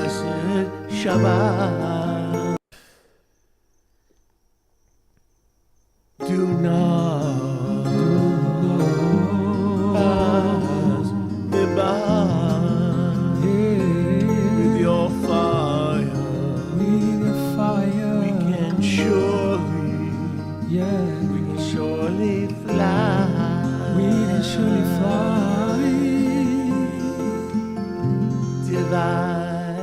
blessed Shabbat. Do not pass me by with your fire. We can surely, we can surely fly. Divine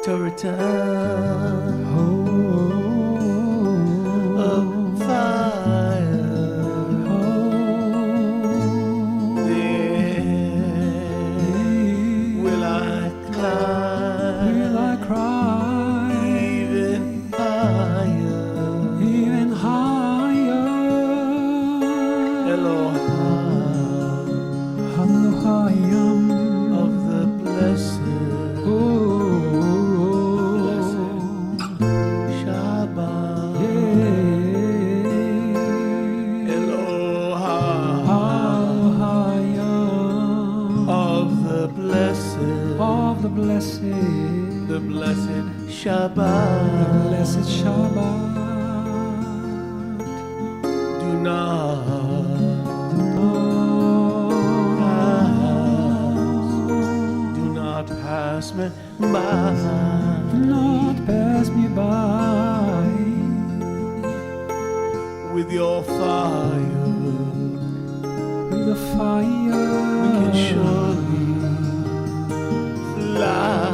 to return of fire. Then will I climb even higher. Elohim of the blessed, blessed Shabbat. Elohim of the blessed, the blessed Shabbat. Do not pass me by with your fire. We can surely fly.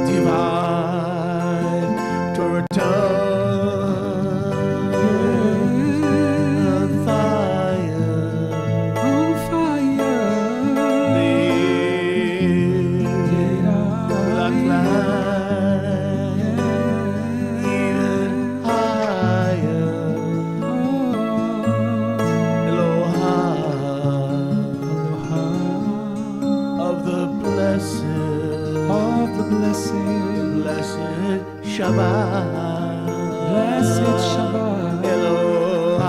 Divine to return fire. Blessed Shabbat. Elohim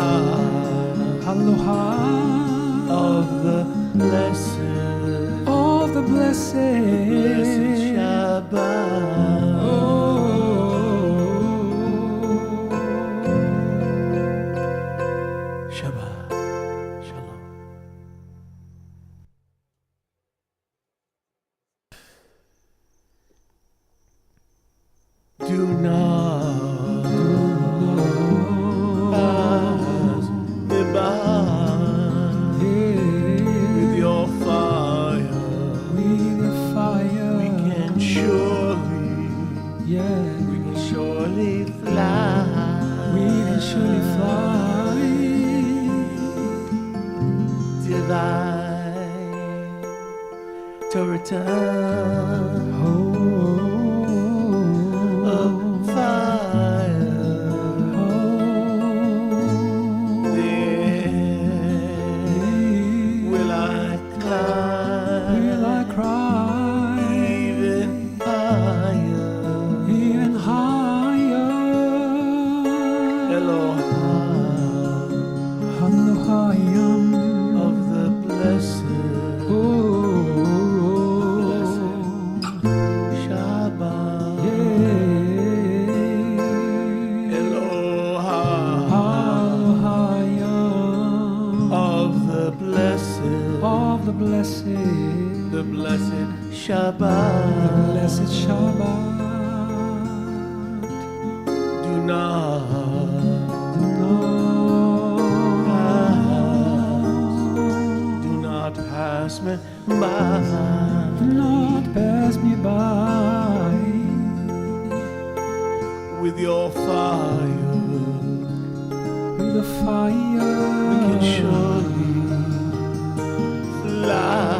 of the blessed Shabbat. Shabbat. Shalom. Do not pass me by with your fire. We can surely fly. Divine to return of fire. Then will I climb even higher. Elohim of the blessed, blessed Shabbat. Elohim of the blessed, the blessed Shabbat. Do not pass me by with your fire. We can surely fly.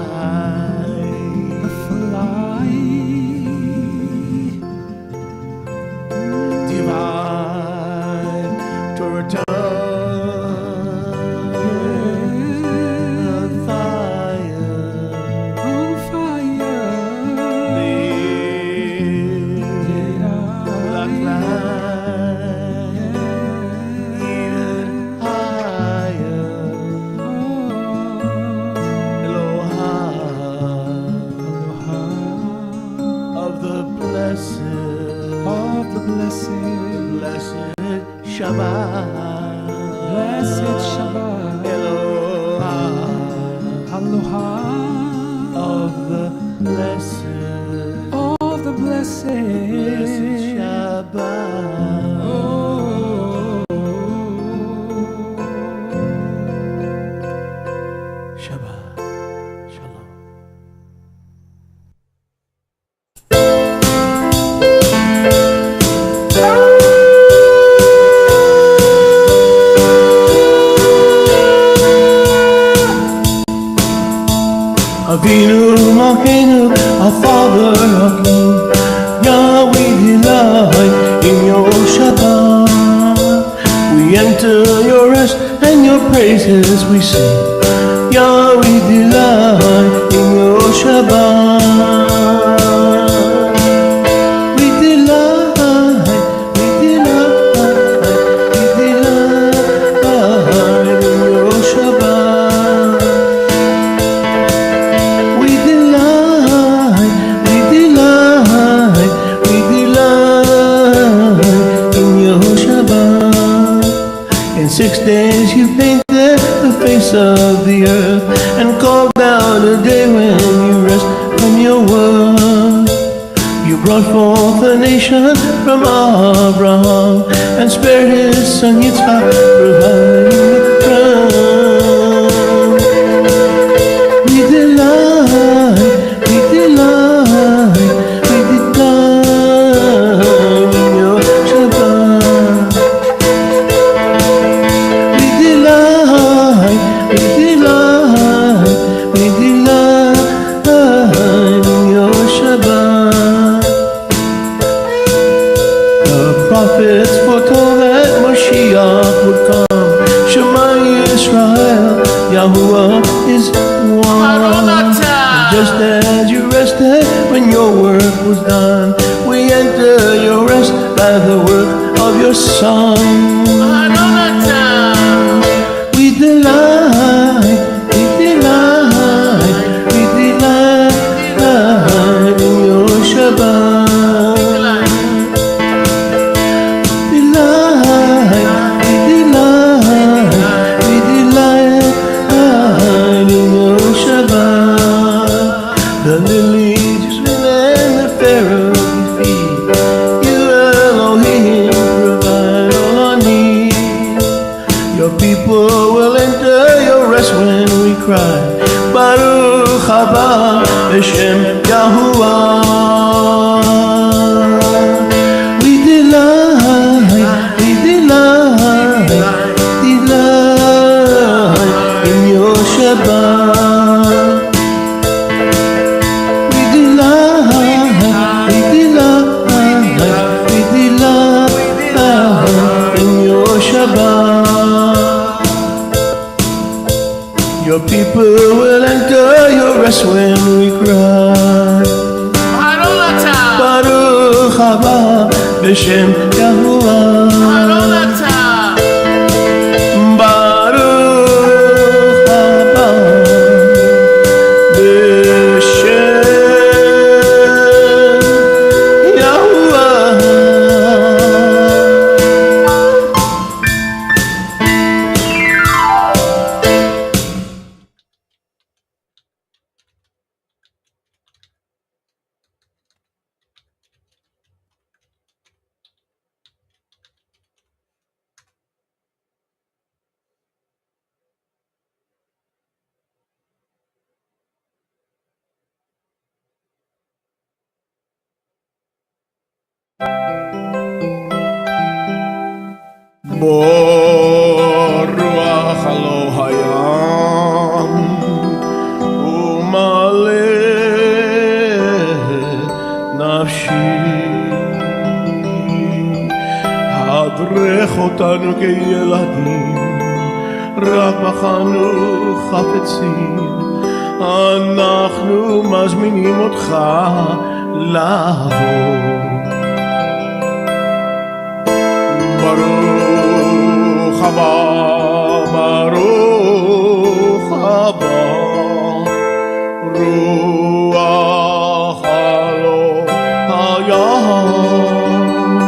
Divine to return fire. Black light even higher. Avinu Malkeinu, our Father, our King. Yahweh delight in your Shabbat. We enter your rest and your praises we sing. Yahweh delight in your Shabbat. We delight in your Shabbat. We delight in your Shabbat. In 6 days you painted the face of the earth and called out a day when you rest from your work. You brought forth a nation from Abraham and spared his son Yitzhak, providing the crown. We delight in your Shabbat. We delight in your Shabbat. The prophets foretold that Mashiach would come. Shema Yisrael, Yahuwah is one. Just as you rested when your work was done, we enter your rest by the work of your Son. We delight in your Shabbat. We delight in your Shabbat. The lilies and the Pharaoh feed. You Elohim provide all our need. Your people will enter your rest when we cry. Baruch haba b'shem Yahuwah. We delight in your Shabbat. We delight in your Shabbat. Your people will enter your rest when we cry. Baruch haba b'shem Yahuwah. Baruch haba b'shem Yahuwah. Ruach lo hayam umaleh nafshi hadrech otanu keyeladim rak bachanu chapetzim אנחנו מזמינים אותך לבוא. ברוך הבא, ברוך הבא, רוח אלוהים.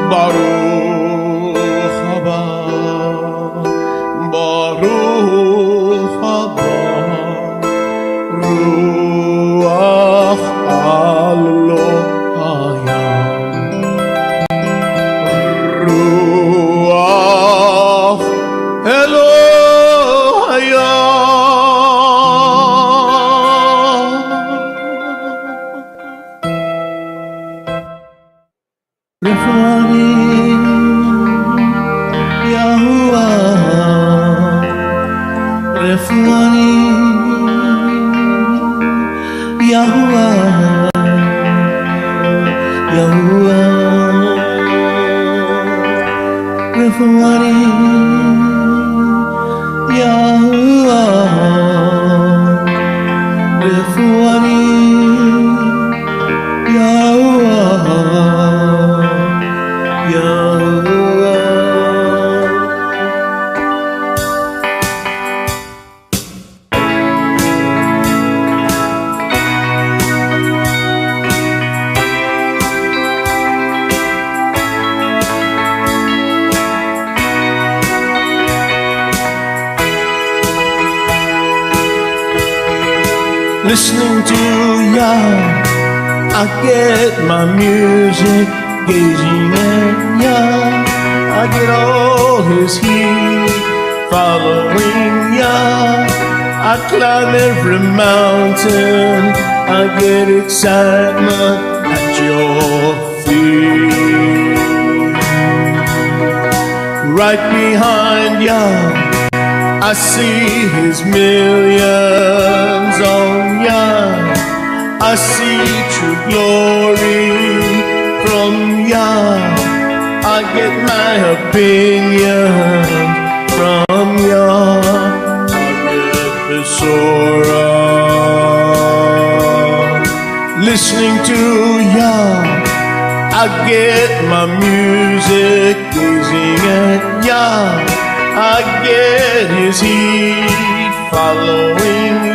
ברוך הבא, ברוך הבא, רוח אלוהים. Yahuwah, Yahuwah, Refuani, Yahuwah, Refuani, Yahuwah, Yahuwah. Listening to Yah, I get my music. Gazing at Yah, I get all His heat. Following Yah, I climb every mountain. I get excitement at Your feet. Right behind Yah, I see His millions on Yah. I see true glory from Yah. I get my opinion from Yah. I get Besorah. Listening to Yah, I get my music. Gazing at Yah, I get His heat. Following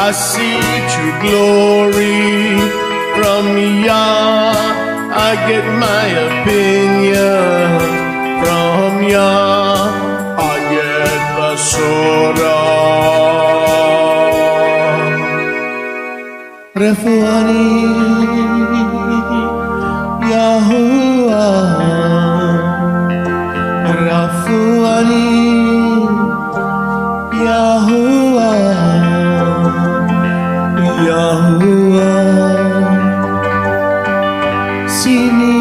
I see true glory from Yah. I get my opinion from Yah. I get Besorah. Refuani, Yahuwah, Refuani, Yahuwah, Yahuwah. See me,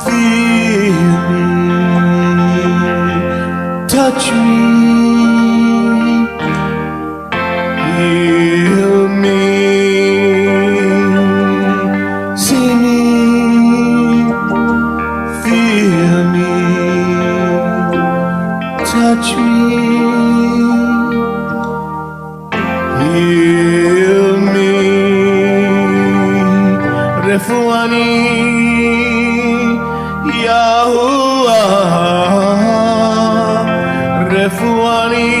feel me, touch me, heal me. See me, feel me, touch me, heal me. Refuani, Yahuwah, Refuani,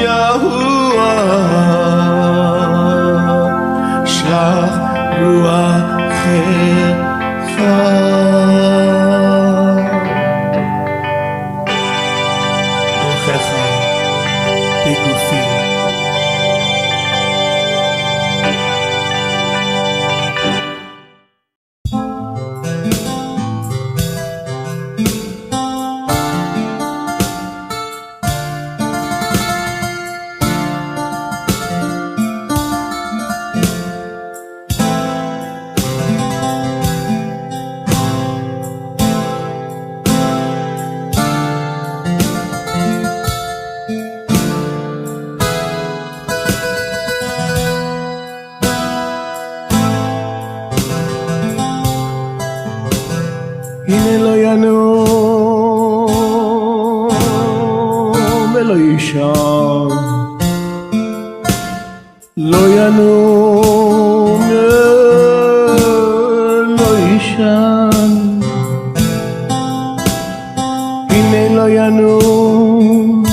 Yahuwah, Shlach Ruachecha. Ruachecha bigufi. הנה לא ינום ולא יישן, לא ינום ולא יישן. הנה לא ינום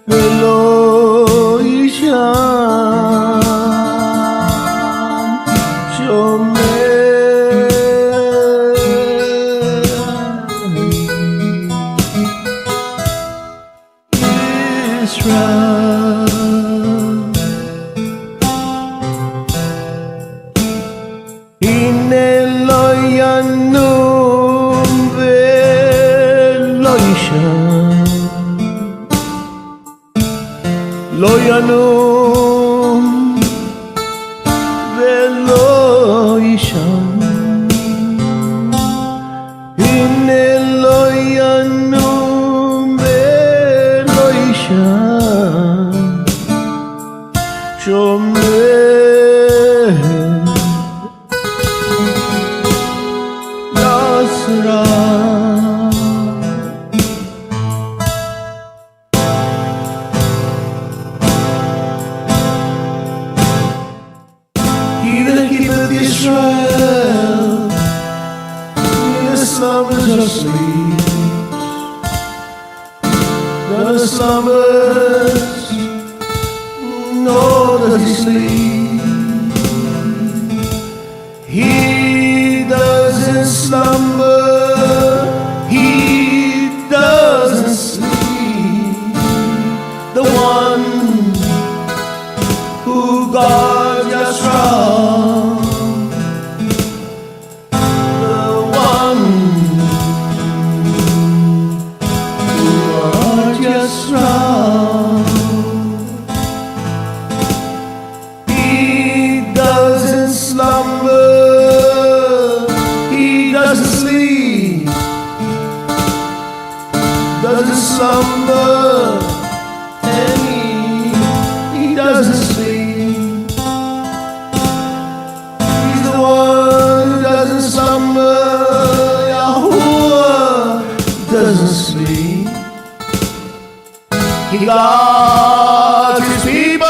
ולא יישן, שומר הנה לא ינום ולא sleep, never slumbers, nor does he sleep. He doesn't slumber, he doesn't sleep. The one who guards your strong, the one who guards your strong. He doesn't slumber, he doesn't sleep, doesn't slumber, and he doesn't sleep. He's the one who doesn't slumber, Yahuwah doesn't sleep. He guards his people,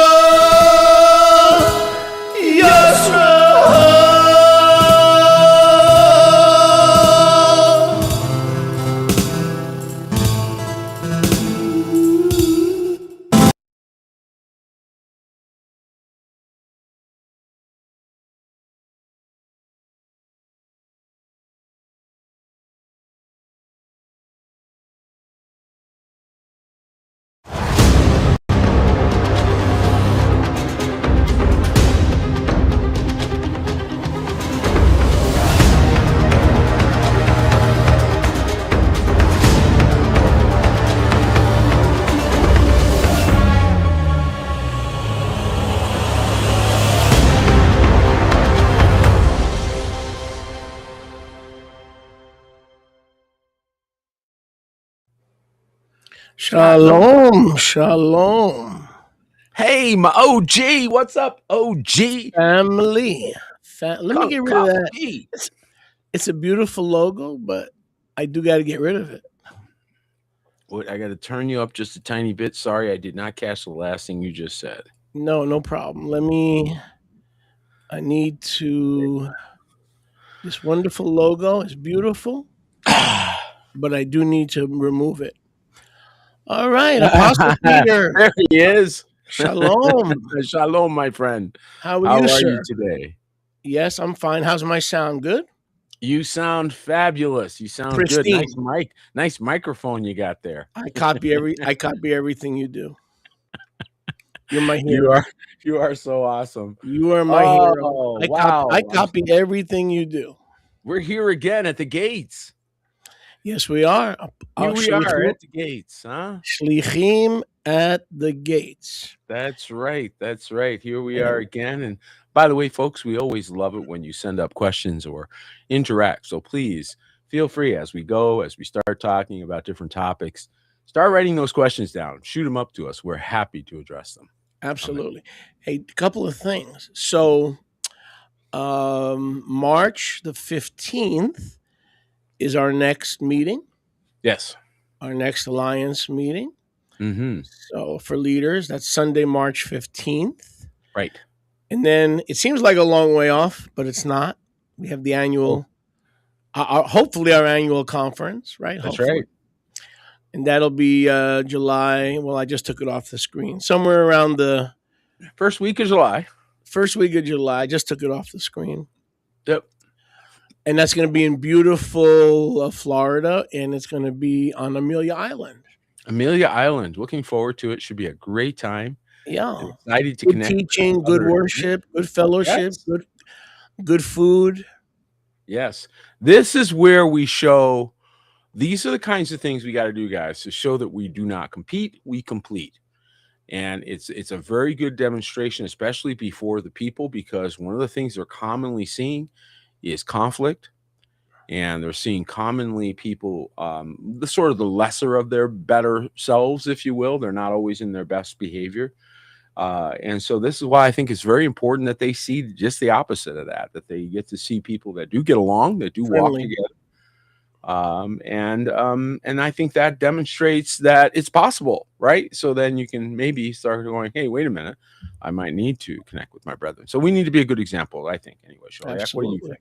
Yisrael. Shalom, shalom, Hey, my OG, what's up, OG? family. Let me get rid of that. Coffee. It's a beautiful logo, but I do got to get rid of it. Wait, I got to turn you up just a tiny bit. Sorry, I did not catch the last thing you just said. No problem. I need to. This wonderful logo is beautiful, but I do need to remove it. All right, Apostle Peter. There he is. Shalom. Shalom, my friend. How are you, sir? You today? Yes, I'm fine. How's my sound? Good? You sound fabulous. You sound pristine. Good. Nice microphone you got there. I copy everything you do. You're my hero. You are so awesome. You are my hero. Wow. I copy everything you do. We're here again at the gates. Yes, we are. Here we are at the gates, huh? Shlichim at the gates. That's right. That's right. Here we are again. And by the way, folks, we always love it when you send up questions or interact. So please feel free as we start talking about different topics, start writing those questions down. Shoot them up to us. We're happy to address them. Absolutely. Hey, a couple of things. So March the 15th is our next meeting. Yes. Our next Alliance meeting. Mm-hmm. So for leaders, that's Sunday, March 15th. Right. And then it seems like a long way off, but it's not. We have the annual, hopefully our annual conference, right? That's hopefully. Right. And that'll be July. Well, I just took it off the screen. Somewhere around the first week of July. First week of July. I just took it off the screen. Yep. And that's going to be in beautiful Florida, and it's going to be on Amelia Island. Amelia Island. Looking forward to it. Should be a great time. Yeah. I'm excited to good connect. Teaching, good worship, good fellowship, yes. good food. Yes. This is where we show, these are the kinds of things we got to do, guys, to show that we do not compete, we complete. And it's a very good demonstration, especially before the people, because one of the things they're commonly seeing is conflict, and they're seeing commonly people, the sort of the lesser of their better selves, if you will. They're not always in their best behavior. And so this is why I think it's very important that they see just the opposite of that they get to see people that do get along, that do walk together. And I think that demonstrates that it's possible, right? So then you can maybe start going, hey, wait a minute, I might need to connect with my brethren. So we need to be a good example, I think, anyway. What do you think?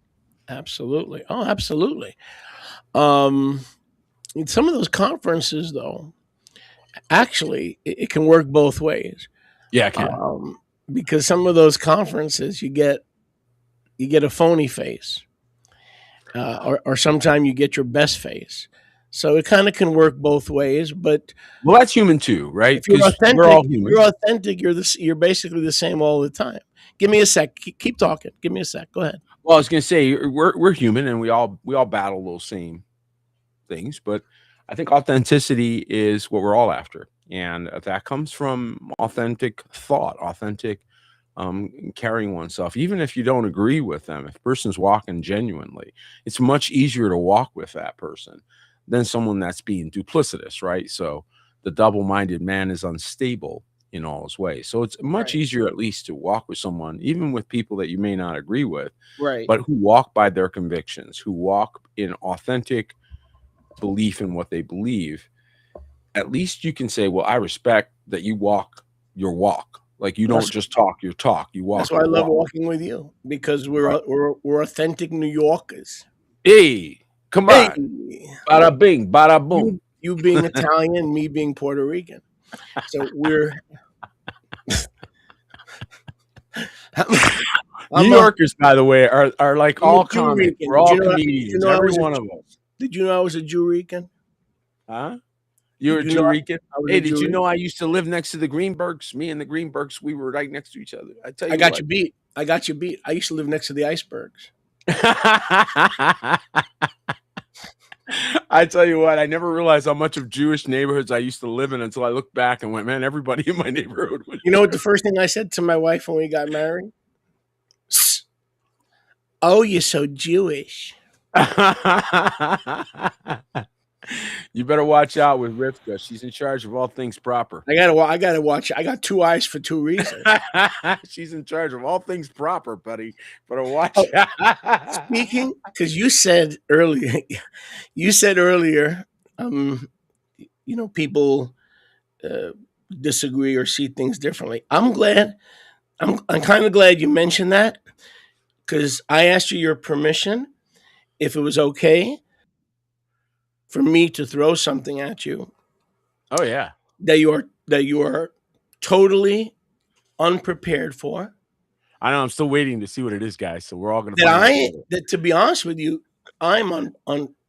Absolutely. Oh, absolutely. Um, in some of those conferences, though, actually, it can work both ways. Yeah, I can. Because some of those conferences, you get a phony face, or sometimes you get your best face. So it kind of can work both ways. But Well, that's human too, right? if you're Because we're authentic, all human. you're basically the same all the time. Give me a sec. Keep talking. Give me a sec. Go ahead. Well, I was going to say we're human, and we all battle those same things, but I think authenticity is what we're all after, and that comes from authentic thought, authentic carrying oneself, even if you don't agree with them. If a person's walking genuinely, it's much easier to walk with that person than someone that's being duplicitous, right? So the double-minded man is unstable in all his ways. So it's much Right. easier, at least, to walk with someone, even with people that you may not agree with, Right. but who walk by their convictions, who walk in authentic belief in what they believe. At least you can say, well, I respect that you walk your walk. Like, you don't That's, just talk your talk, you that's walk why I your love walk. walking with you, because Right. we're authentic New Yorkers. Hey, come Hey, on. Bada bing, bada boom. you being Italian, me being Puerto Rican. So we're New Yorkers, by the way, are like I'm all a Jew comics. Rican. We're all comedians, every one of us. Did you know I was a Jew Rican? Huh? You're a Did you know Jew-Rican? I was Hey, a did Jew you know Rican? I used to live next to the Greenbergs? Me and the Greenbergs, we were right next to each other. I tell you I got what. you beat. I got you beat. I used to live next to the icebergs. I tell you what, I never realized how much of Jewish neighborhoods I used to live in until I looked back and went, man, everybody in my neighborhood was You know what the first thing I said to my wife when we got married? Oh, you're so Jewish. You better watch out with Rivka. She's in charge of all things proper. I gotta watch. I got two eyes for two reasons. She's in charge of all things proper, buddy. Better watch Oh, out. Speaking, because you said earlier, people disagree or see things differently. I'm kind of glad you mentioned that, because I asked you your permission if it was okay for me to throw something at you Oh yeah. that you are totally unprepared for. I know. I'm still waiting to see what it is, guys. So we're all gonna find out together. That, to be honest with you, I'm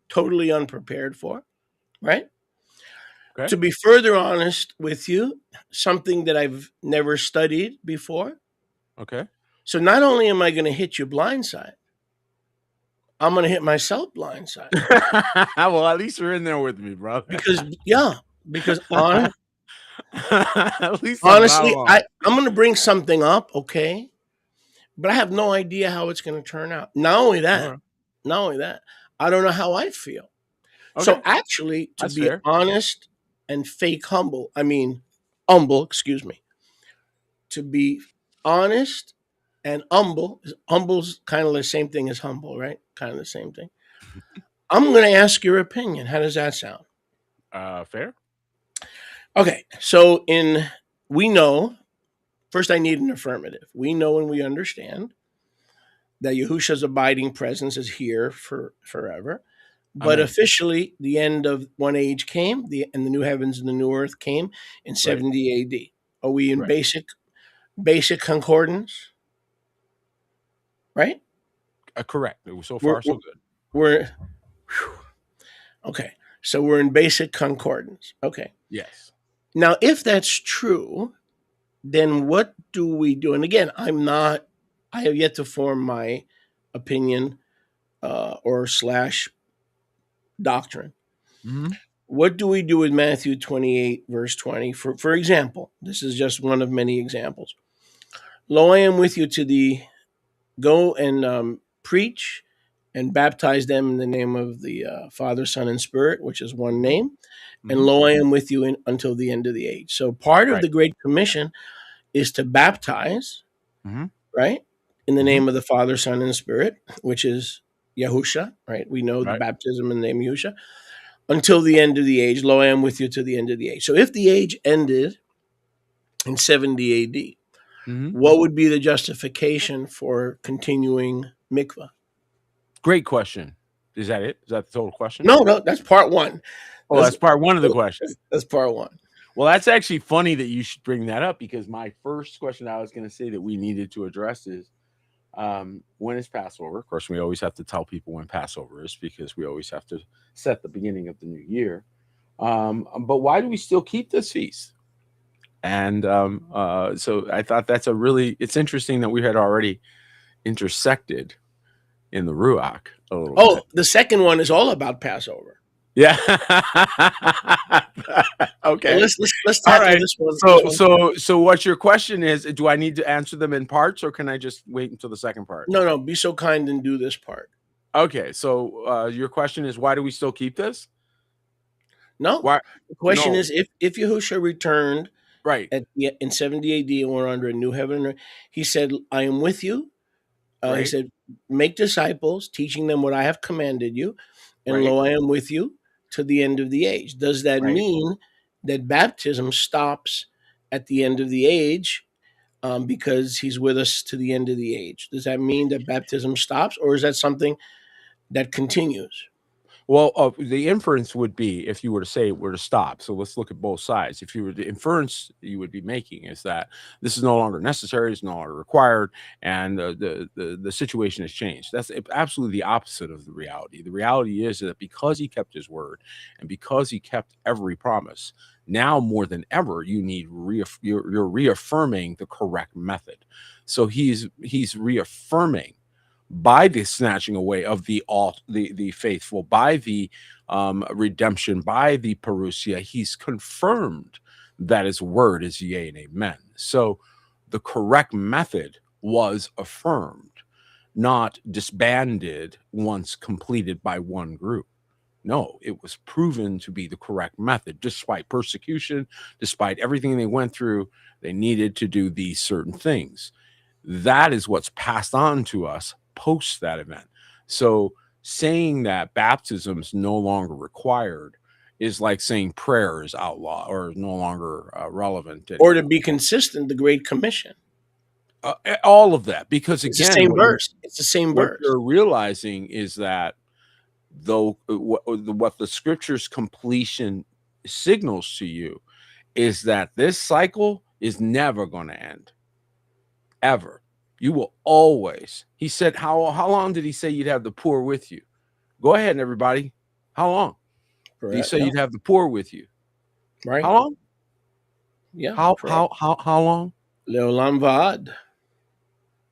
totally unprepared for. Right. Okay. To be further honest with you, something that I've never studied before. Okay. So not only am I going to hit you blindside, I'm going to hit myself blindside. Well, at least you're in there with me, bro. Because At least honestly, I'm I'm going to bring something up, okay? But I have no idea how it's going to turn out. Not only that, I don't know how I feel. okay. So actually, to That's be fair. honest and humble, excuse me. To be honest and humble's kind of the same thing as humble, right? Kind of the same thing. I'm going to ask your opinion. How does that sound? Fair. Okay, so we know, first I need an affirmative. We know and we understand that Yahusha's abiding presence is here for forever. But Amen. officially, the end of one age came, and the new heavens and the new earth came in 70 AD. Are we in Right. basic concordance? Right? Correct. So far, so good. We're okay. So we're in basic concordance. Okay. Yes. Now, if that's true, then what do we do? And again, I have yet to form my opinion or / doctrine. Mm-hmm. What do we do with Matthew 28, verse 20? For example, this is just one of many examples. Lo, I am with you go and preach and baptize them in the name of the Father, Son, and Spirit, which is one name. Mm-hmm. And lo, I am with you until the end of the age. So part of the Great Commission is to baptize, right, in the name of the Father, Son, and Spirit, which is Yahusha, right? We know the baptism in the name of Yahusha, until the end of the age. Lo, I am with you to the end of the age. So if the age ended in 70 AD, what would be the justification for continuing mikvah? Great question. Is that it? Is that the total question? No, that's part one. Oh, that's part one of the question. That's part one. Well, that's actually funny that you should bring that up, because my first question I was going to say that we needed to address is when is Passover? Of course, we always have to tell people when Passover is, because we always have to set the beginning of the new year. But why do we still keep this feast? And so I thought it's interesting that we had already intersected in the Ruach a little bit. The second one is all about Passover. Yeah. Okay. Well, let's tackle this one. So what your question is, do I need to answer them in parts, or can I just wait until the second part? No, be so kind and do this part. Okay. So your question is, why do we still keep this? No. Why? The question is, if Yahushua returned right in 70 AD and we're under a new heaven and earth, he said, I am with you. He said, make disciples, teaching them what I have commanded you. And lo, I am with you to the end of the age. Does that mean that baptism stops at the end of the age because he's with us to the end of the age? Does that mean that baptism stops, or is that something that continues? Well, the inference would be, if you were to say it were to stop. So let's look at both sides. If you were the inference you would be making is that this is no longer necessary, it's no longer required, and the situation has changed. That's absolutely the opposite of the reality. The reality is that because he kept his word and because he kept every promise, now more than ever you need you're reaffirming the correct method. So he's reaffirming, by the snatching away of the faithful, by the redemption, by the parousia, he's confirmed that his word is yea and amen. So the correct method was affirmed, not disbanded once completed by one group. No, it was proven to be the correct method. Despite persecution, despite everything they went through, they needed to do these certain things. That is what's passed on to us post that event. So saying that baptism is no longer required is like saying prayer is outlawed or no longer relevant. Or to be consistent, the Great Commission. All of that, because again, it's the same verse. It's the same verse. What you're realizing is that though what the scripture's completion signals to you is that this cycle is never going to end, ever. You will always. He said, how long did he say you'd have the poor with you? Go ahead, everybody. How long? He said you'd have the poor with you. Right. How long? Yeah. How long? Leolam Va'ad.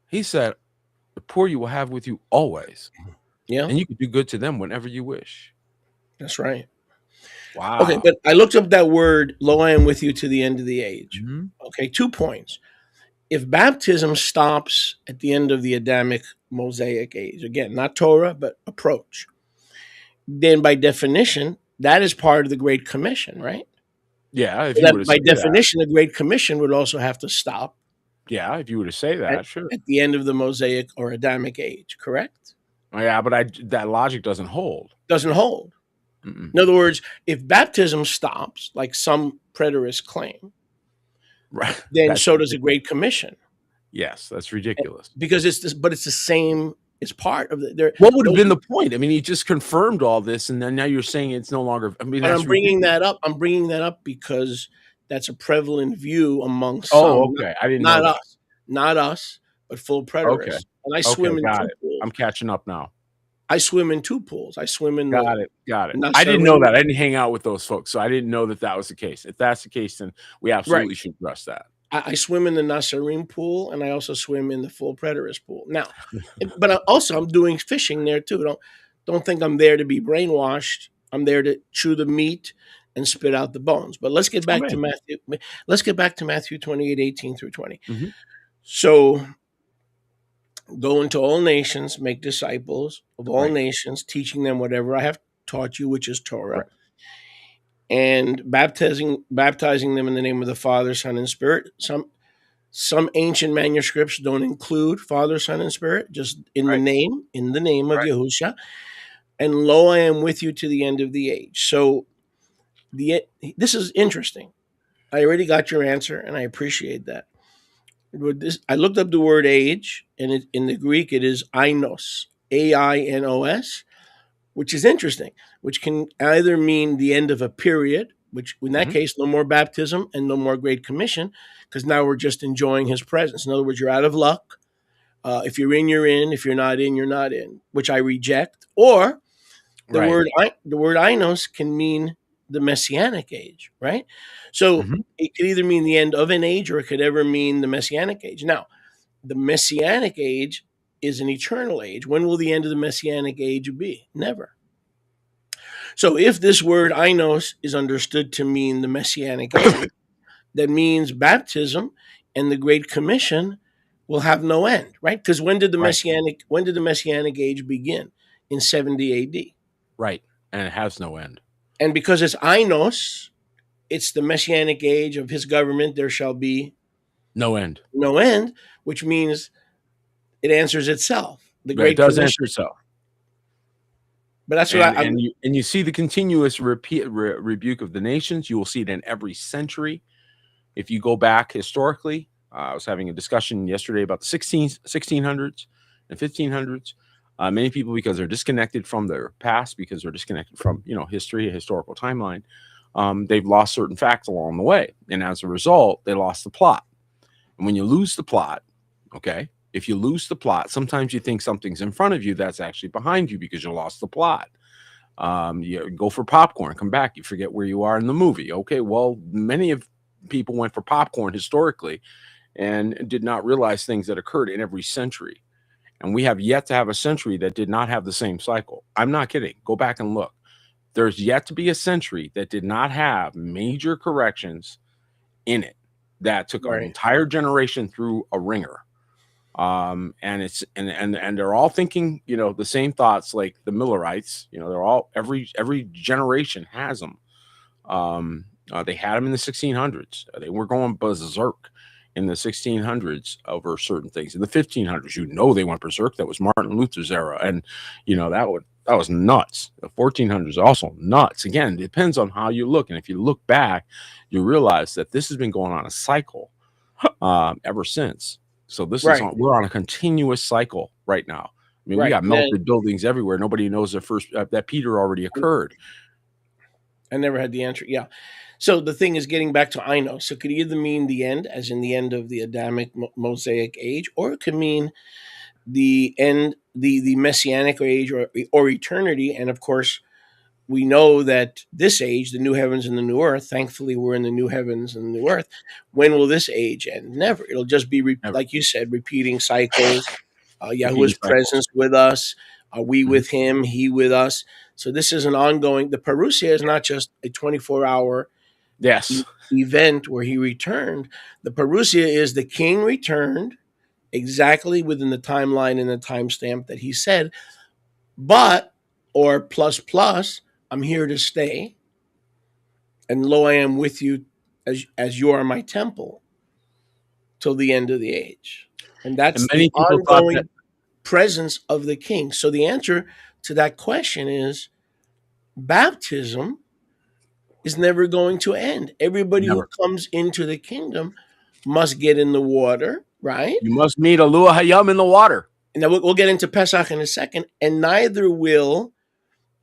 He said, the poor you will have with you always. Yeah. And you can do good to them whenever you wish. That's right. Wow. Okay, but I looked up that word, lo, I am with you to the end of the age. Mm-hmm. Okay, 2 points. If baptism stops at the end of the Adamic Mosaic age, again, not Torah, but approach, then by definition, that is part of the Great Commission, right? Yeah. If so you were to by say definition, the Great Commission would also have to stop. Yeah, if you were to say that, sure. At the end of the Mosaic or Adamic age, correct? Oh, yeah, but that logic doesn't hold. Doesn't hold. Mm-mm. In other words, if baptism stops, like some preterists claim, right, then so does the Great Commission. Yes, that's ridiculous. Because it's the same. It's part of the. What would have been the point? I mean, he just confirmed all this, and then now you're saying it's no longer. I mean, I'm bringing that up. I'm bringing that up because that's a prevalent view among some. Oh, okay. I didn't know that. Not us, but full preterists. Okay. And I swim in 2 pools. I'm catching up now. I swim in 2 pools. I swim in. Got it. I didn't know that. I didn't hang out with those folks, so I didn't know that was the case. If that's the case, then we absolutely should address that. I swim in the Nasarim pool, and I also swim in the full preterist pool. Now, but I'm doing fishing there too. Don't think I'm there to be brainwashed. I'm there to chew the meat and spit out the bones. But let's get back to Matthew. Let's get back to Matthew 28:18-20. Mm-hmm. So, go into all nations, make disciples of all nations, teaching them whatever I have taught you, which is Torah. Right. And baptizing them in the name of the Father, Son, and Spirit. Some ancient manuscripts don't include Father, Son, and Spirit, just in the name of Yahushua. And lo, I am with you to the end of the age. So this is interesting. I already got your answer, and I appreciate that. I looked up the word age, and in the Greek it is ainos, A-I-N-O-S, which is interesting, which can either mean the end of a period, which in that case, no more baptism and no more Great Commission, because now we're just enjoying his presence. In other words, you're out of luck. If you're in, you're in. If you're not in, you're not in, which I reject. Or the word "ainos" can mean the Messianic age, right? So it could either mean the end of an age, or it could ever mean the Messianic age. Now, the Messianic age is an eternal age. When will the end of the Messianic age be? Never. So if this word "ainos" is understood to mean the Messianic age, that means baptism and the Great Commission will have no end, right? Because when did the Messianic age begin? In 70 AD. Right. And it has no end. And because it's "ainos," it's the Messianic age of his government. There shall be no end. No end, which means it answers itself. The Great Commission answer itself. But that's what you see the continuous rebuke of the nations. You will see it in every century. If you go back historically, I was having a discussion yesterday about the 1600s and 1500s. Many people, because they're disconnected from their past, because they're disconnected from history, a historical timeline, they've lost certain facts along the way, and as a result, they lost the plot. And when you lose the plot, okay, if you lose the plot, sometimes you think something's in front of you that's actually behind you because you lost the plot. You go for popcorn, come back, you forget where you are in the movie. Okay, well, many of people went for popcorn historically and did not realize things that occurred in every century. And we have yet to have a century that did not have the same cycle. I'm not kidding. Go back and look. There's yet to be a century that did not have major corrections in it that took an entire generation through a ringer. And it's and they're all thinking, the same thoughts like the Millerites. They're all every generation has them. They had them in the 1600s. They were going berserk in the 1600s over certain things. In the 1500s, they went berserk. That was Martin Luther's era, and that was nuts. The 1400s also nuts. Again, it depends on how you look, and if you look back, you realize that this has been going on a cycle ever since. So this is we're on a continuous cycle right now. I mean, we got melted buildings everywhere. Nobody knows that Peter already occurred. I never had the answer. Yeah. So the thing is, getting back to "ainos," so it could either mean the end, as in the end of the Adamic Mosaic age, or it could mean the end, the Messianic age, or eternity. And of course, we know that this age, the new heavens and the new earth, thankfully we're in the new heavens and the new earth. When will this age end? Never. It'll just be, like you said, repeating cycles. Yahuwah's presence with us. Are we with him? He with us. So this is an ongoing. The Parousia is not just a 24-hour event where he returned. The Parousia is the king returned exactly within the timeline and the timestamp that he said, plus, I'm here to stay. And lo, I am with you as you are my temple till the end of the age. And that's the ongoing presence of the king. So the answer to that question is baptism is never going to end. Everybody who comes into the kingdom must get in the water, right? You must meet Alua Hayam in the water. And then we'll get into Pesach in a second. And neither will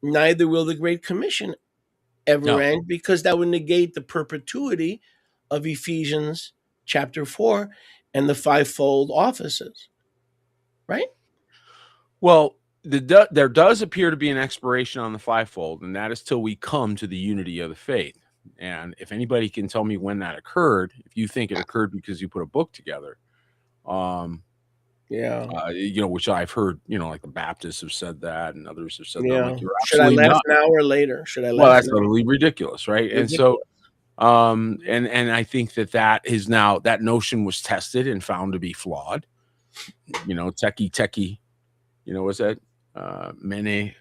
the Great Commission ever end, because that would negate the perpetuity of Ephesians chapter 4 and the fivefold offices, right? Well, there does appear to be an expiration on the fivefold, and that is till we come to the unity of the faith. And if anybody can tell me when that occurred, if you think it occurred because you put a book together, which I've heard, like the Baptists have said that, and others have said that. Like, should I laugh now or later? Well, that's totally ridiculous, right? Ridiculous. And so, and I think that is now, that notion was tested and found to be flawed. Techie. What's that? Mene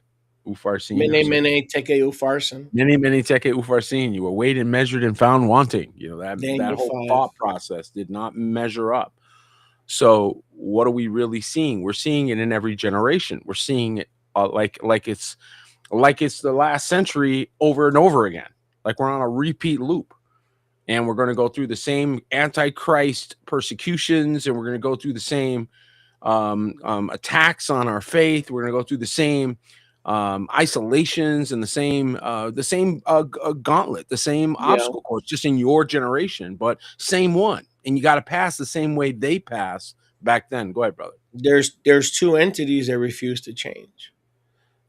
Upharsin. Mene teke upharsin. Mene teke upharsin. You were weighed and measured and found wanting. That whole thought process did not measure up. So what are we really seeing? We're seeing it in every generation. We're seeing it like it's the last century over and over again. Like we're on a repeat loop. And we're going to go through the same Antichrist persecutions, and we're going to go through the same attacks on our faith. We're going to go through the same isolations and the same gauntlet, the same Yeah. obstacle course, just in your generation, but same one. And you got to pass the same way they pass back then. Go ahead, brother. There's two entities that refuse to change.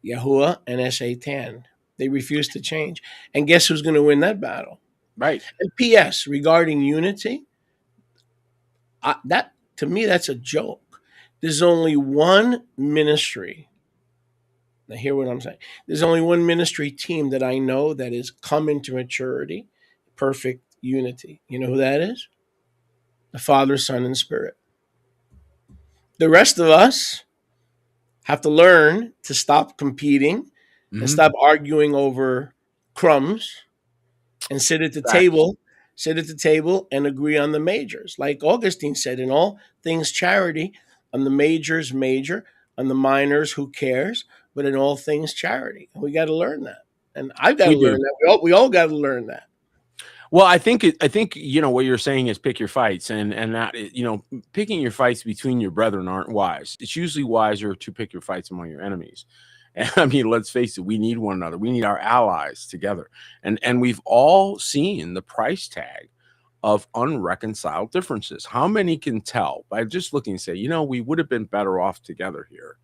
Yahuwah and Satan. They refuse to change. And guess who's going to win that battle? Right. And P.S. regarding unity, that to me that's a joke. There's only one ministry. Now hear what I'm saying. There's only one ministry team that I know that is come into maturity, perfect unity. You know who that is? The Father, Son, and Spirit. The rest of us have to learn to stop competing and stop arguing over crumbs and sit at the table and agree on the majors. Like Augustine said, in all things charity, on the majors major, on the minors who cares, but in all things charity. And we got to learn that. And I've got to learn that. We all got to learn that. Well, I think you know what you're saying is pick your fights, and that, you know, picking your fights between your brethren aren't wise. It's usually wiser to pick your fights among your enemies. And I mean, let's face it, we need one another. We need our allies together. And we've all seen the price tag of unreconciled differences. How many can tell by just looking and say, you know, we would have been better off together here,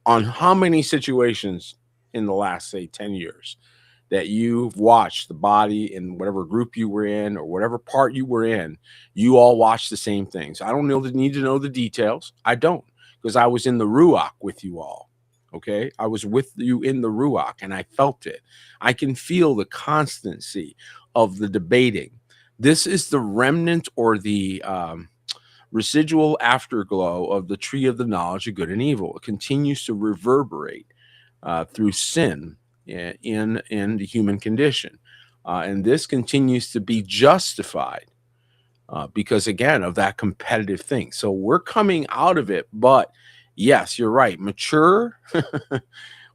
on how many situations in the last, say, 10 years that you've watched the body in whatever group you were in or whatever part you were in, you all watched the same things. I don't need to know the details. I don't, because I was in the Ruach with you all. Okay. I was with you in the Ruach and I felt it. I can feel the constancy of the debating. This is the remnant or the residual afterglow of the tree of the knowledge of good and evil. It continues to reverberate through sin in the human condition. And this continues to be justified because, again, of that competitive thing. So we're coming out of it, but yes, you're right. Mature,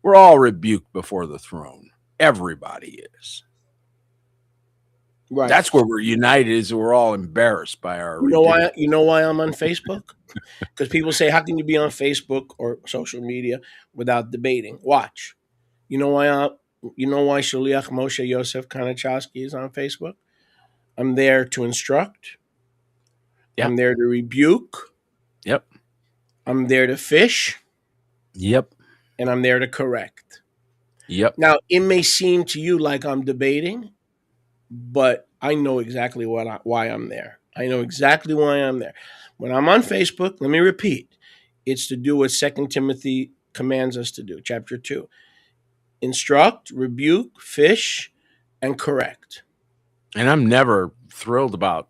we're all rebuked before the throne. Everybody is. Right. That's where we're united, is we're all embarrassed by our. You know why I'm on Facebook? Because people say, how can you be on Facebook or social media without debating? Watch. You know why Shaliach Moshe Yosef Kanachowski is on Facebook? I'm there to instruct. Yep. I'm there to rebuke. Yep. I'm there to fish. Yep. And I'm there to correct. Yep. Now, it may seem to you like I'm debating, but I know exactly why I'm there. I know exactly why I'm there. When I'm on Facebook, let me repeat, it's to do what 2 Timothy commands us to do, chapter 2. Instruct, rebuke, fish, and correct. And I'm never thrilled about,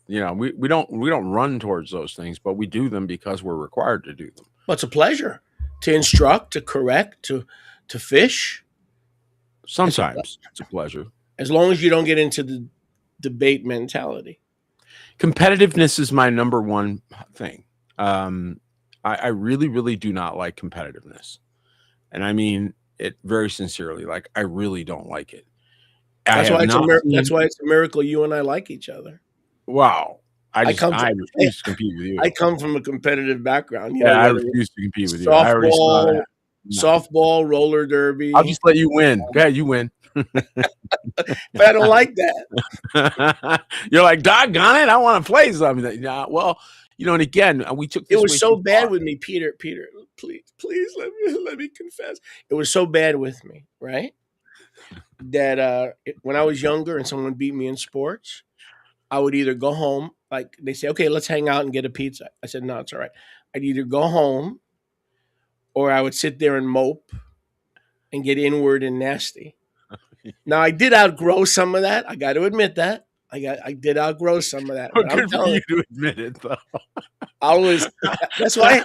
you know, we don't run towards those things, but we do them because we're required to do them. Well, it's a pleasure to instruct, to correct, to fish. Sometimes it's a pleasure. As long as you don't get into the debate mentality. Competitiveness is my number one thing. I really, really do not like competitiveness. And I mean it very sincerely. Like, I really don't like it. That's why it's a miracle you and I like each other. Wow. I refuse to compete with you. I come from a competitive background. You know, I refuse to compete with you. I already saw that. Softball, roller derby. I'll just let you win. Yeah, you win. But I don't like that. You're like, doggone it, I want to play something. Yeah, well, you know, and again, we took this. It was so bad with me, Peter, please let me confess. It was so bad with me, right? That when I was younger and someone beat me in sports, I would either go home, like they say, okay, let's hang out and get a pizza. I said, no, it's all right. I'd either go home or I would sit there and mope and get inward and nasty. Now, I did outgrow some of that. I got to admit that. I did outgrow some of that. But good for you to admit it, though. That's why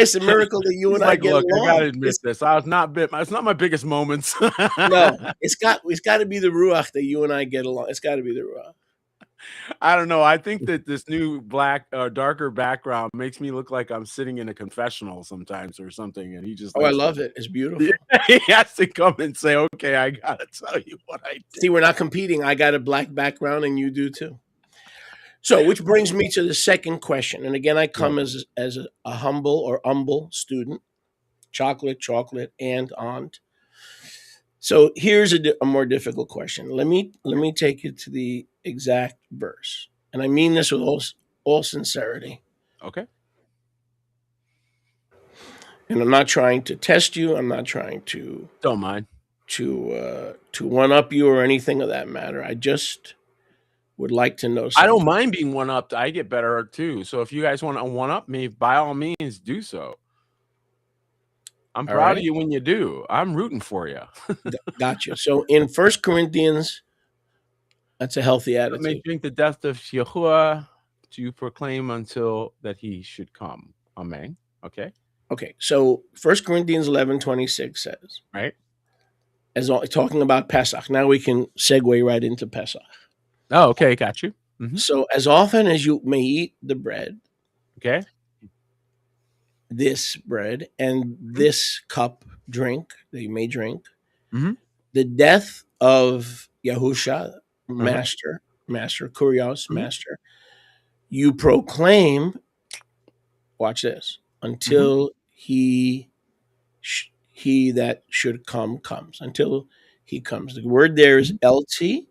it's a miracle that you and I get along. I gotta admit this. It's not my biggest moments. No, it's got to be the Ruach that you and I get along. It's got to be the Ruach. I don't know. I think that this new darker background makes me look like I'm sitting in a confessional sometimes or something. And he just, I love it. It's beautiful. He has to come and say, okay, I got to tell you what I did. See, we're not competing. I got a black background and you do too. So, which brings me to the second question. And again, I come as a humble student, chocolate, and aunt. So here's a more difficult question. Let me take you to the exact verse, and I mean this with all sincerity. Okay. And I'm not trying to test you. I'm not trying to Don't mind to one up you or anything of that matter. I just would like to know I something. don't mind being one upped. I get better too. So if you guys want to one up me, by all means, do so. I'm All proud right? of you when you do. I'm rooting for you. Gotcha. So in 1 Corinthians, that's a healthy Let me attitude. drink the death of Yahuwah to proclaim until that he should come. Amen. Okay. Okay, so 1 Corinthians 11:26 says, Right. talking about Pesach. Now we can segue right into Pesach. Oh, okay. Got you. So as often as you may eat the bread, Okay. this bread and this cup drink that you may drink, Mhm. the death of Yahusha, master, Kurios, Mhm. master, you proclaim, watch this, until he that should come comes, until he comes. The word there is LT,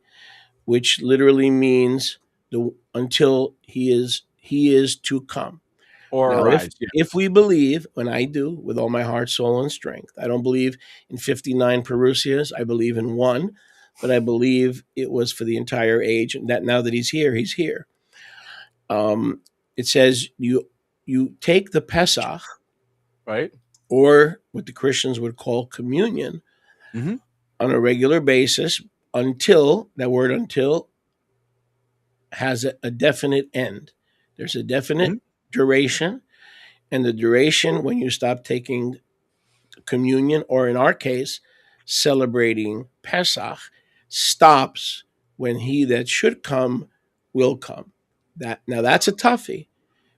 which literally means until he is to come. Or Now, arise. Yeah. if we believe, and I do with all my heart, soul, and strength, I don't believe in 59 Perusias. I believe in one, but I believe it was for the entire age, and that now that he's here, he's here. It says you take the Pesach, Right. or what the Christians would call communion, Mhm. on a regular basis until, that word until has a definite end. There's a definite duration, and the duration when you stop taking communion, or in our case, celebrating Pesach, stops when he that should come will come. That's a toughie.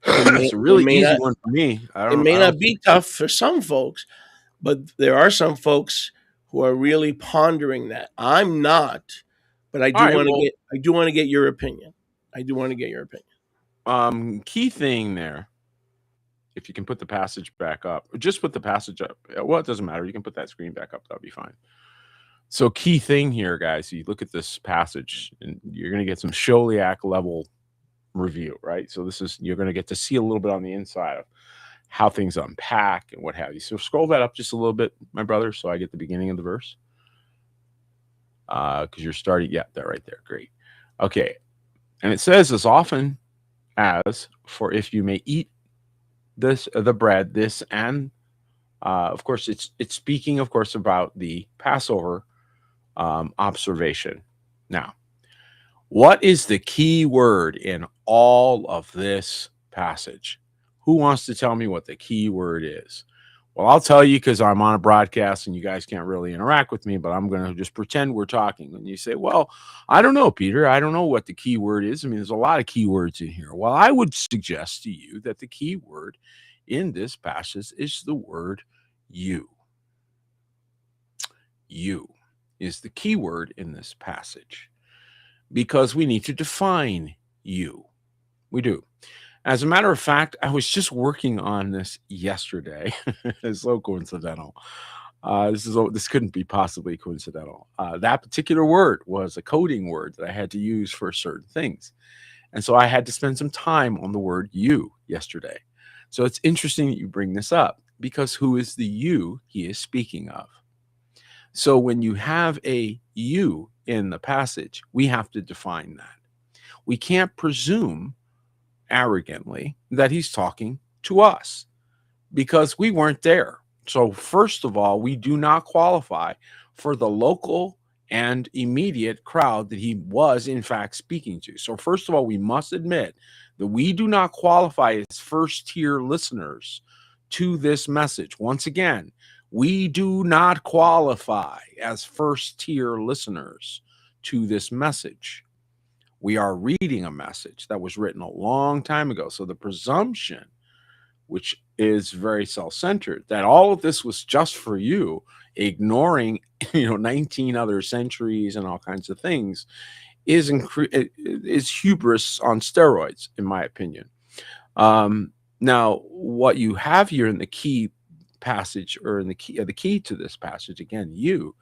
That's a really easy one for me. It may not be tough for some folks, but there are some folks who are really pondering that. I'm not, but I do All right. want to Well, get your opinion. key thing there. If you can put the passage back up, or just put the passage up. Well, it doesn't matter. You can put that screen back up. That'll be fine. So, key thing here, guys, you look at this passage and you're going to get some Sholiak level review, right? So, you're going to get to see a little bit on the inside of how things unpack and what have you. So, scroll that up just a little bit, my brother, so I get the beginning of the verse. Because you're starting, yeah, that right there. Great. Okay. And it says, as often as, for if you may eat this, the bread, this, and of course, it's speaking, of course, about the Passover observation. Now, what is the key word in all of this passage? Who wants to tell me what the key word is? Well, I'll tell you because I'm on a broadcast and you guys can't really interact with me, but I'm going to just pretend we're talking. And you say, well, I don't know, Peter. I don't know what the key word is. I mean, there's a lot of key words in here. Well, I would suggest to you that the key word in this passage is the word you. You is the key word in this passage because we need to define you. We do. As a matter of fact, I was just working on this yesterday. It's so coincidental. This couldn't be possibly coincidental. That particular word was a coding word that I had to use for certain things. And so I had to spend some time on the word you yesterday. So it's interesting that you bring this up because who is the you he is speaking of? So when you have a you in the passage, we have to define that. We can't presume arrogantly that he's talking to us because we weren't there. So first of all, we do not qualify for the local and immediate crowd that he was in fact speaking to. So first of all, we must admit that we do not qualify as first tier listeners to this message. Once again, we do not qualify as first tier listeners to this message. We are reading a message that was written a long time ago. So the presumption, which is very self-centered, that all of this was just for you, ignoring 19 other centuries and all kinds of things, is hubris on steroids, in my opinion. Now, what you have here in the key passage, or in the key to this passage, again, you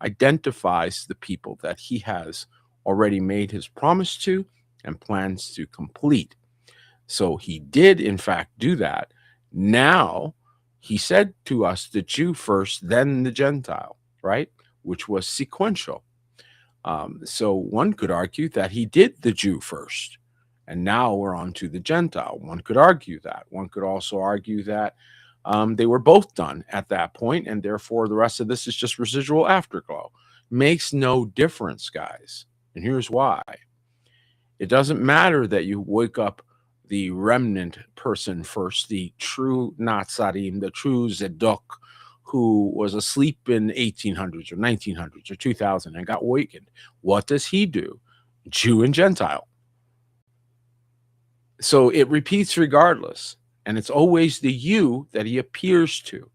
identifies the people that he has already made his promise to and plans to complete. So he did, in fact, do that. Now, he said to us, the Jew first, then the Gentile, right? Which was sequential. So one could argue that he did the Jew first, and now we're on to the Gentile. One could argue that. One could also argue that they were both done at that point, and therefore the rest of this is just residual afterglow. Makes no difference, guys. And here's why. It doesn't matter that you wake up the remnant person first, the true Natzarim, the true Zedek, who was asleep in 1800s or 1900s or 2000 and got awakened. What does he do? Jew and Gentile. So it repeats regardless. And it's always the you that he appears to,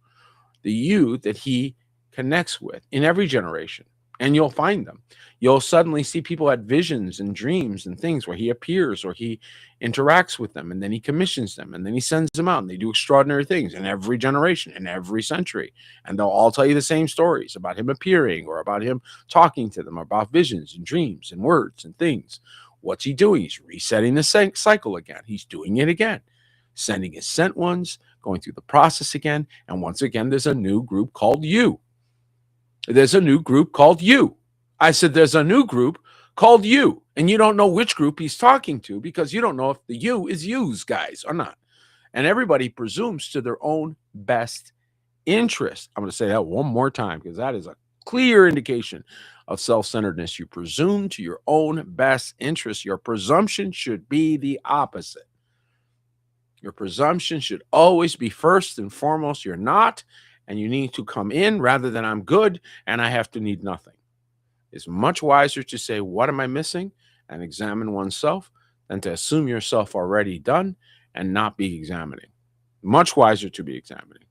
the you that he connects with in every generation. And you'll find them. You'll suddenly see people at visions and dreams and things where he appears or he interacts with them, and then he commissions them, and then he sends them out, and they do extraordinary things in every generation, in every century. And they'll all tell you the same stories about him appearing or about him talking to them, or about visions and dreams and words and things. What's he doing? He's resetting the cycle again. He's doing it again, sending his sent ones, going through the process again. And once again, there's a new group called you. There's a new group called you. I said there's a new group called you, and you don't know which group he's talking to because you don't know if the you is yous, guys, or not. And everybody presumes to their own best interest. I'm going to say that one more time because that is a clear indication of self-centeredness. You presume to your own best interest. Your presumption should be the opposite. Your presumption should always be first and foremost, you're not, and you need to come in rather than I'm good and I have to need nothing. It's much wiser to say, what am I missing? And examine oneself than to assume yourself already done and not be examining. Much wiser to be examining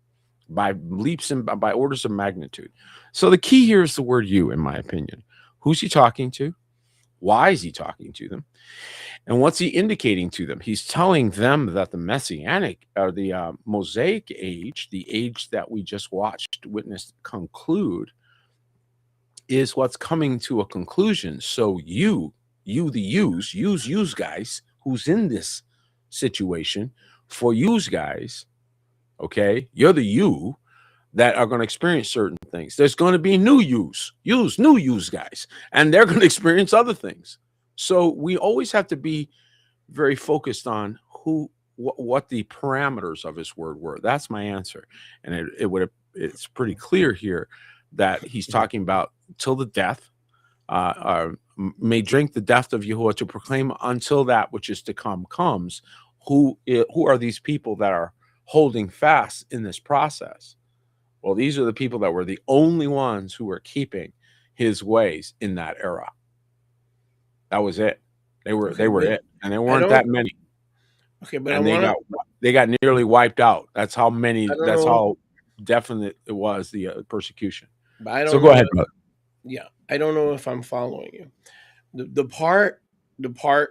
by leaps and by orders of magnitude. So the key here is the word you, in my opinion. Who's he talking to? Why is he talking to them? And what's he indicating to them? He's telling them that the Messianic, or the Mosaic age, the age that we just watched, witnessed conclude, is what's coming to a conclusion. So you the use guys, who's in this situation, for use guys, okay, you're the you that are going to experience certain things. There's going to be new use guys, and they're going to experience other things. So we always have to be very focused on what the parameters of his word were. That's my answer. And it's pretty clear here that he's talking about till the death, may drink the death of Yahuwah, to proclaim until that which is to come comes. Who are these people that are holding fast in this process? Well, these are the people that were the only ones who were keeping his ways in that era. That was it. They were it, and there weren't that many. Okay, but and they got nearly wiped out. That's how many. That's how definite it was, the persecution. But I don't so go ahead, brother. Yeah, I don't know if I'm following you. The part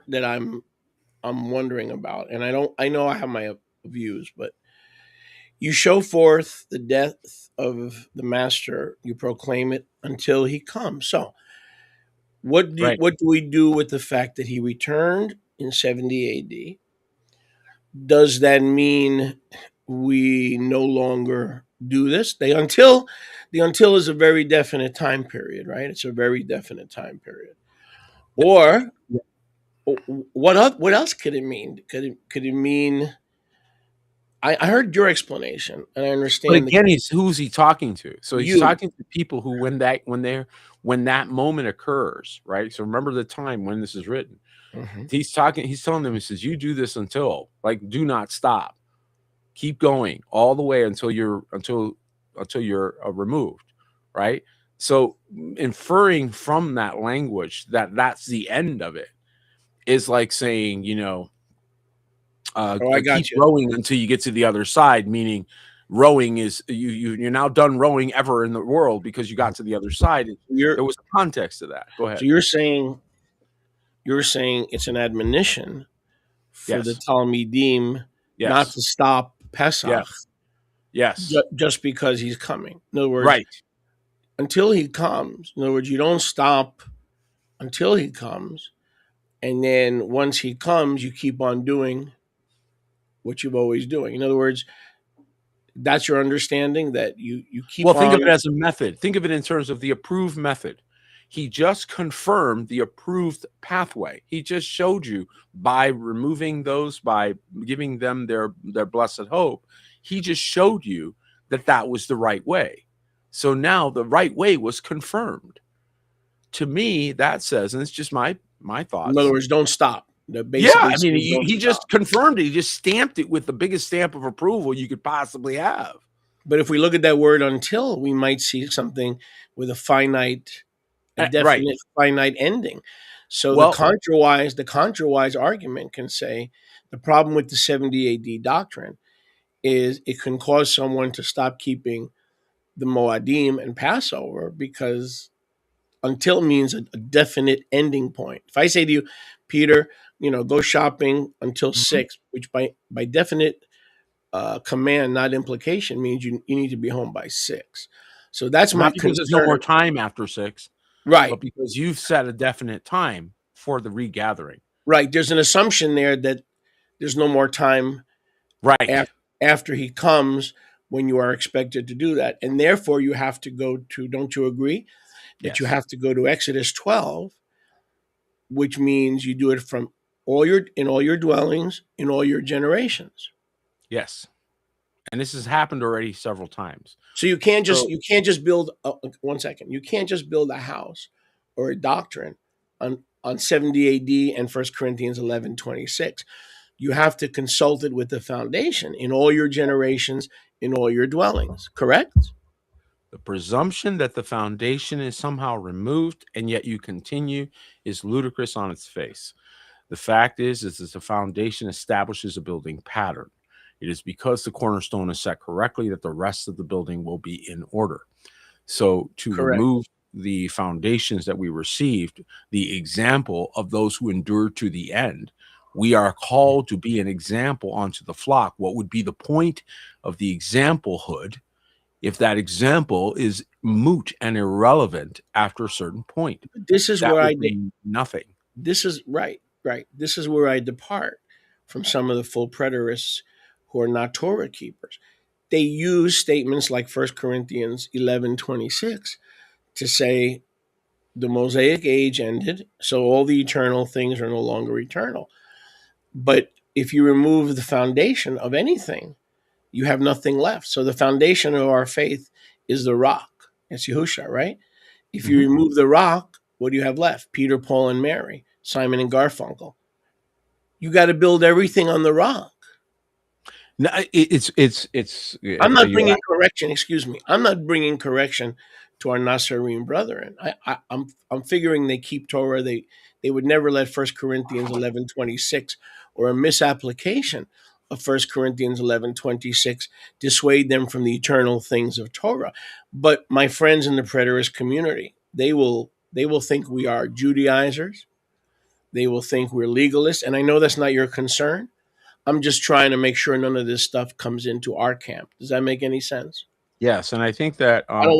that I'm wondering about, and I know I have my views, but you show forth the death of the master, you proclaim it until he comes. So what do we do with the fact that he returned in 70 AD? Does that mean we no longer do this? The until is a very definite time period, right? It's a very definite time period. Or what else could it mean? Could it mean? I heard your explanation, and I understand. But again, who's he talking to? So he's talking to people who, when that moment occurs, right? So remember the time when this is written. Mm-hmm. He's telling them, he says, you do this until, like, do not stop. Keep going all the way until you're removed, right? So inferring from that language that that's the end of it is like saying, keep rowing until you get to the other side, meaning rowing is you're now done rowing ever in the world because you got to the other side. There was a context to that. Go ahead. So you're saying it's an admonition for the Talmidim not to stop Pesach Yes. just because he's coming. In other words, Right. until he comes. In other words, you don't stop until he comes, and then once he comes, you keep on doing what you've always doing. In other words, that's your understanding that you keep Well, think on. of it as a method. Think of it in terms of the approved method. He just confirmed the approved pathway. He just showed you by removing those, by giving them their blessed hope. He just showed you that that was the right way. So now the right way was confirmed. To me, that says, and it's just my In thoughts. other words, don't stop. That Yeah, basically I mean, says don't he just stop. confirmed it. He just stamped it with the biggest stamp of approval you could possibly have. But if we look at that word until, we might see something with a finite, a definite Right. finite ending. So Well, the contra-wise argument can say the problem with the 70 AD doctrine is it can cause someone to stop keeping the Moadim and Passover because until means a definite ending point. If I say to you, Peter, go shopping until Mhm. 6, which by definite command, not implication, means you need to be home by 6. So that's my Not because there's no concern. more time after 6, Right, but because you've set a definite time for the regathering. right. There's an assumption there that there's no more time Right. after he comes when you are expected to do that. And therefore you have to go to, don't you agree? That you Yes. have to go to Exodus 12, which means you do it from all your dwellings, in all your generations. Yes. And this has happened already several times. So you can't So just build 1 second. You can't just build a house or a doctrine on 70 AD and 1 Corinthians 11:26. You have to consult it with the foundation in all your generations, in all your dwellings. Correct? the presumption that the foundation is somehow removed and yet you continue is ludicrous on its face. The fact is that the foundation establishes a building pattern. It is because the cornerstone is set correctly that the rest of the building will be in order. So to Correct. remove the foundations that we received, the example of those who endured to the end, we are called to be an example unto the flock. What would be the point of the examplehood if that example is moot and irrelevant after a certain point? This is That where would be nothing. this is right. This is where I depart from some of the full preterists who are not Torah keepers. They use statements like 1 Corinthians 11:26 to say the Mosaic age ended, so all the eternal things are no longer eternal. But if you remove the foundation of anything, you have nothing left. So the foundation of our faith is the rock. It's Yahusha, right? If you remove the rock, what do you have left? Peter, Paul, and Mary, Simon and Garfunkel. You got to build everything on the rock. No, it's. I'm not bringing correction. Excuse me. I'm not bringing correction to our Nazarene brethren. I'm figuring they keep Torah. They would never let 1 Corinthians 11:26 or a misapplication of 1 Corinthians 11:26 dissuade them from the eternal things of Torah. But my friends in the preterist community, they will think we are Judaizers. They will think we're legalists, and I know that's not your concern. I'm just trying to make sure none of this stuff comes into our camp. Does that make any sense? Yes, and I think that I don't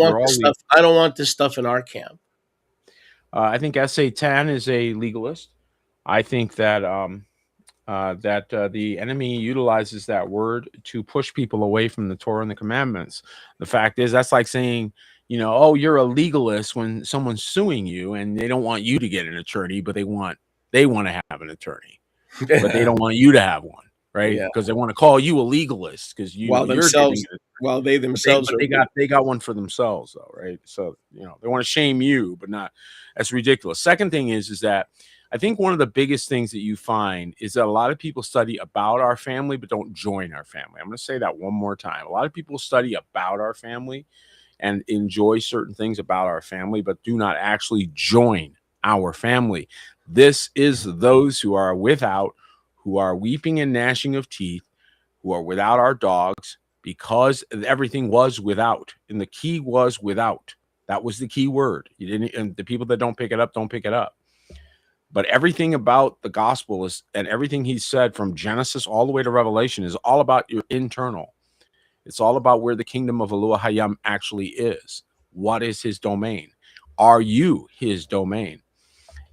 want this stuff in our camp. I think Satan is a legalist. I think that the enemy utilizes that word to push people away from the Torah and the commandments. The fact is, that's like saying, oh, you're a legalist when someone's suing you and they don't want you to get an attorney, but they want to have an attorney, but they don't want you to have one. Right, because they want to call you a legalist because they got one for themselves though, right? So they want to shame you, but not. That's ridiculous. Second thing is that I think one of the biggest things that you find is that a lot of people study about our family but don't join our family. I'm going to say that one more time. A lot of people study about our family and enjoy certain things about our family, but do not actually join our family. This is those who are without, who are weeping and gnashing of teeth, who are without our dogs, because everything was without. And the key was without. That was the key word. You didn't, and the people that don't pick it up, don't pick it up. But everything about the gospel is, and everything he said from Genesis all the way to Revelation is all about your internal. It's all about where the kingdom of Eloah Hayam actually is. What is his domain? Are you his domain?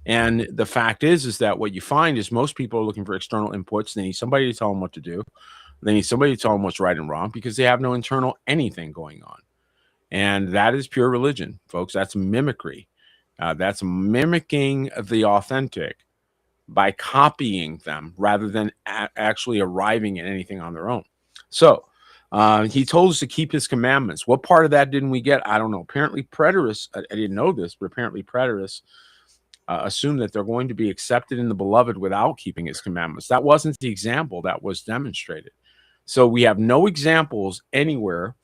And the fact is that what you find is most people are looking for external inputs. They need somebody to tell them what to do. They need somebody to tell them what's right and wrong because they have no internal anything going on. And that is pure religion, folks. That's mimicry. That's mimicking the authentic by copying them rather than actually arriving at anything on their own. So he told us to keep his commandments. What part of that didn't we get? I don't know. Apparently preterists, I didn't know this, but apparently preterists assume that they're going to be accepted in the beloved without keeping his commandments. That wasn't the example that was demonstrated. So we have no examples anywhere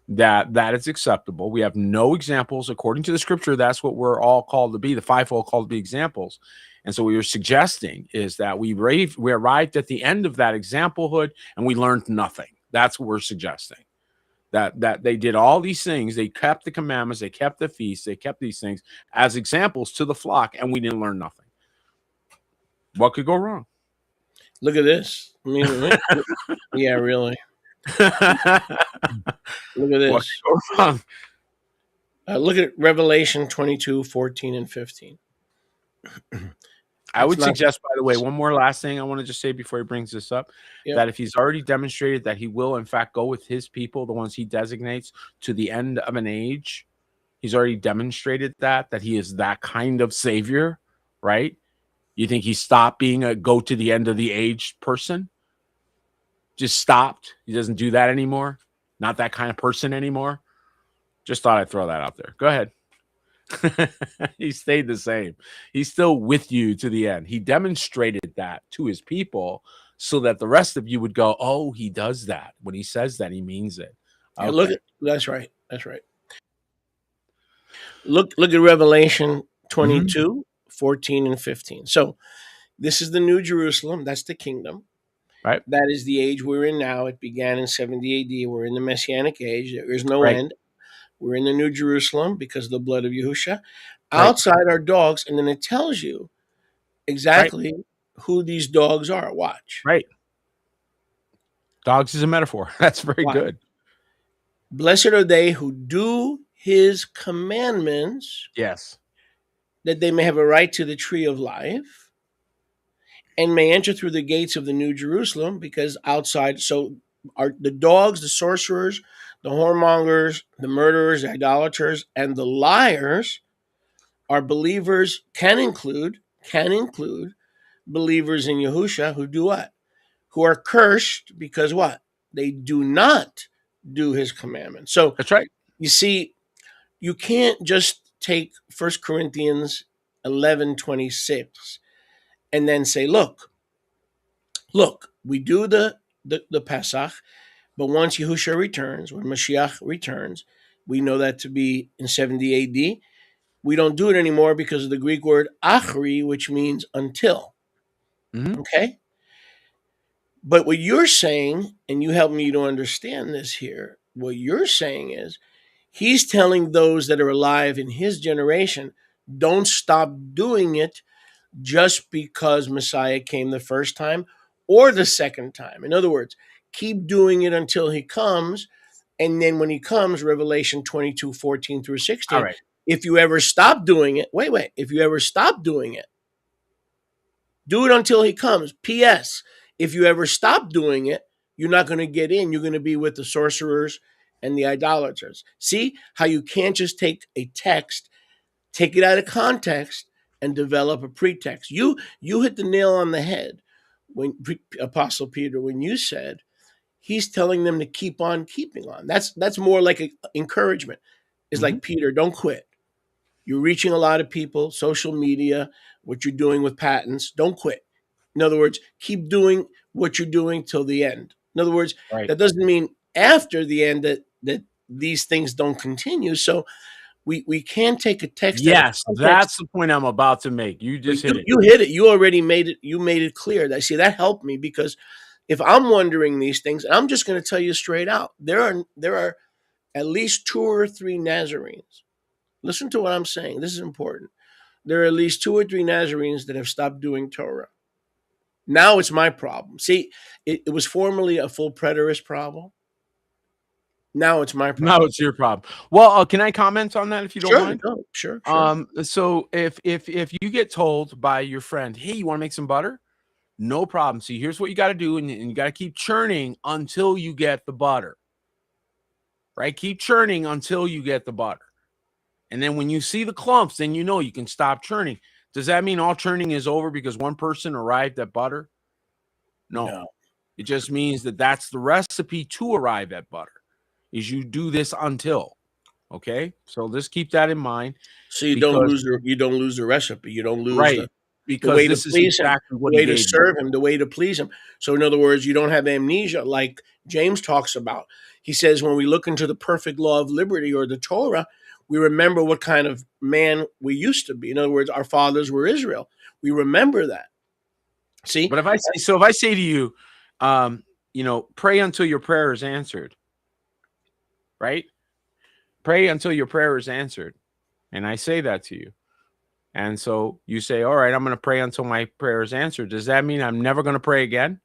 that is acceptable. We have no examples according to the scripture. That's what we're all called to be, the fivefold called to be examples. And so what you're suggesting is that we arrived at the end of that examplehood and we learned nothing. That's what we're suggesting. That they did all these things. They kept the commandments. They kept the feasts. They kept these things as examples to the flock, and we didn't learn nothing. What could go wrong? Look at this. I mean, yeah, really. Look at this. What could go wrong? Look at Revelation 22, 14, and 15. I would suggest, by the way, one more last thing I want to just say before he brings this up, that if he's already demonstrated that he will, in fact, go with his people, the ones he designates, to the end of an age, he's already demonstrated that he is that kind of savior, right? You think he stopped being a go to the end of the age person? Just stopped? He doesn't do that anymore? Not that kind of person anymore? Just thought I'd throw that out there. Go ahead. He stayed the same. He's still with you to the end. He demonstrated that to his people so that the rest of you would go, oh, he does that. When he says that, he means it. Okay. Yeah, look at that's right. That's right. Look at Revelation 22, 14, and 15. So this is the New Jerusalem. That's the kingdom. Right. That is the age we're in now. It began in 70 AD. We're in the Messianic age. There is no end. We're in the New Jerusalem because of the blood of Yahusha. Outside are dogs, and then it tells you exactly who these dogs are. Watch. Right. Dogs is a metaphor. That's very good. Blessed are they who do his commandments. Yes. That they may have a right to the tree of life and may enter through the gates of the New Jerusalem, because outside, so are the dogs, the sorcerers, the whoremongers, the murderers, the idolaters, and the liars are believers, can include believers in Yahusha who do what? Who are cursed because what? They do not do his commandments. So that's right. You see, you can't just take 1 Corinthians 11:26 and then say, look, we do the Pesach, but once Yahusha returns, when Mashiach returns, we know that to be in 70 AD. We don't do it anymore because of the Greek word achri, which means until. Okay? But what you're saying, and you help me to understand this here, what you're saying is he's telling those that are alive in his generation, don't stop doing it just because Messiah came the first time or the second time. In other words, keep doing it until he comes. And then when he comes, Revelation 22, 14 through 16, if you ever stop doing it, if you ever stop doing it, do it until he comes. P.S. If you ever stop doing it, you're not going to get in. You're going to be with the sorcerers and the idolaters. See how you can't just take a text, take it out of context, and develop a pretext. You hit the nail on the head when Apostle Peter, when you said he's telling them to keep on keeping on. That's more like an encouragement. It's like, Peter, don't quit. You're reaching a lot of people, social media, what you're doing with patents. Don't quit. In other words, keep doing what you're doing till the end. In other words, that doesn't mean after the end that these things don't continue. So we can take a text. Yes, that's the point I'm about to make. You just hit it. You hit it. You already made it. You made it clear. I see that helped me, because if I'm wondering these things, and I'm just going to tell you straight out, there are at least 2 or 3 Nazarenes. Listen to what I'm saying. This is important. There are at least 2 or 3 Nazarenes that have stopped doing Torah. Now it's my problem. See, it was formerly a full preterist problem. Now it's my problem. Now it's your problem. Well, can I comment on that if you don't mind? No, sure. So if you get told by your friend, hey, you want to make some butter? No problem. See, here's what you got to do, and you got to keep churning until you get the butter. Right? Keep churning until you get the butter. And then when you see the clumps, then you know you can stop churning. Does that mean all churning is over because one person arrived at butter? No. It just means that that's the recipe to arrive at butter. Is you do this until, so just keep that in mind. So you don't lose the recipe. You don't lose because the way this to please is exactly him, what the way he to gave serve you. him, the way to please him. So in other words, you don't have amnesia like James talks about. He says when we look into the perfect law of liberty or the Torah, we remember what kind of man we used to be. In other words, our fathers were Israel. We remember that. See, but if I say to you, pray until your prayer is answered. Right? Pray until your prayer is answered. And I say that to you. And so you say, all right, I'm going to pray until my prayer is answered. Does that mean I'm never going to pray again?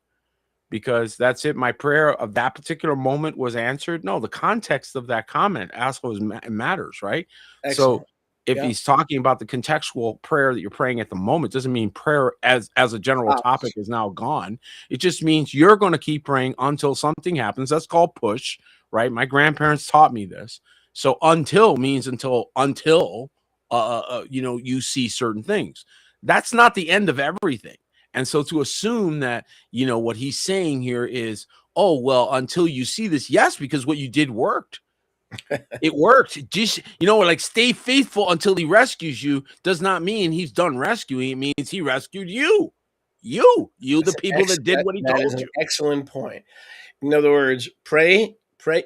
Because that's it. My prayer of that particular moment was answered. No, the context of that comment also matters, right? Excellent. So if he's talking about the contextual prayer that you're praying at the moment, doesn't mean prayer as a general topic is now gone. It just means you're going to keep praying until something happens. That's called push, right? My grandparents taught me this. So until means until you see certain things. That's not the end of everything. And so to assume that, what he's saying here is, oh, well, until you see this, yes, because what you did worked. It worked. Just, like stay faithful until he rescues you does not mean he's done rescuing. It means he rescued you. You, the people that did what he told you. That is an excellent point. In other words, pray,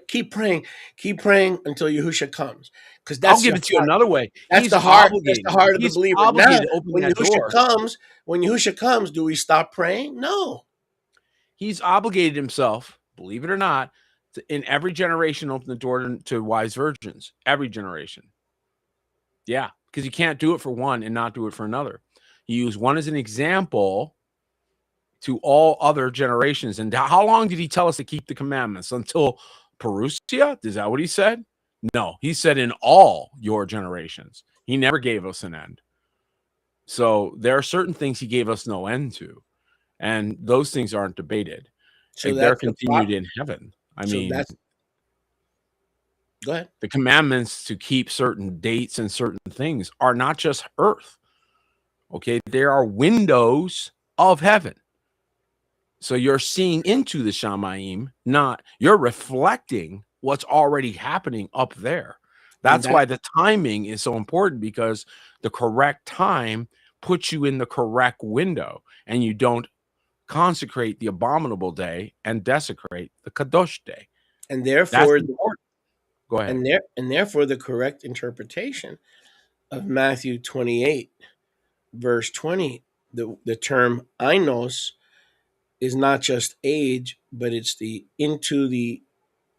keep praying until Yahusha comes. Because I'll give it to you another way. That's the heart. That's the heart of the believer. Now, when Yahusha comes, do we stop praying? No. He's obligated himself, believe it or not, to, in every generation, open the door to wise virgins. Every generation. Yeah, because you can't do it for one and not do it for another. He used one as an example to all other generations. And how long did he tell us to keep the commandments? Until Parousia? Is that what he said? No, he said in all your generations. He never gave us an end. So there are certain things he gave us no end to. And those things aren't debated. So they're continued in heaven. Go ahead. The commandments to keep certain dates and certain things are not just earth. There are windows of heaven. So you're seeing into the Shamayim, you're reflecting what's already happening up there. That's why the timing is so important, because the correct time puts you in the correct window, and you don't consecrate the abominable day and desecrate the Kadosh day. And therefore, go ahead. And therefore, the correct interpretation of Matthew 28, verse 20, the term ainos is not just age, but it's into the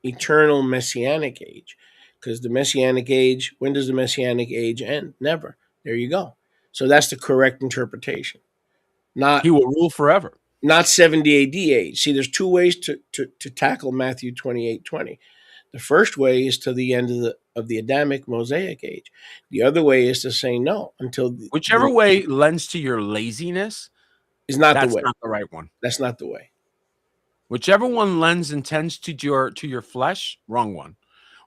eternal messianic age. Because the messianic age, when does the messianic age end? Never. There you go. So that's the correct interpretation. Not he will rule forever. Not 70 AD age. See, there's two ways to tackle Matthew 28:20. The first way is to the end of the Adamic Mosaic age. The other way is to say no until whichever way lends to your laziness is not the way. That's not the right one. That's not the way. Whichever one lends and tends to your flesh, wrong one.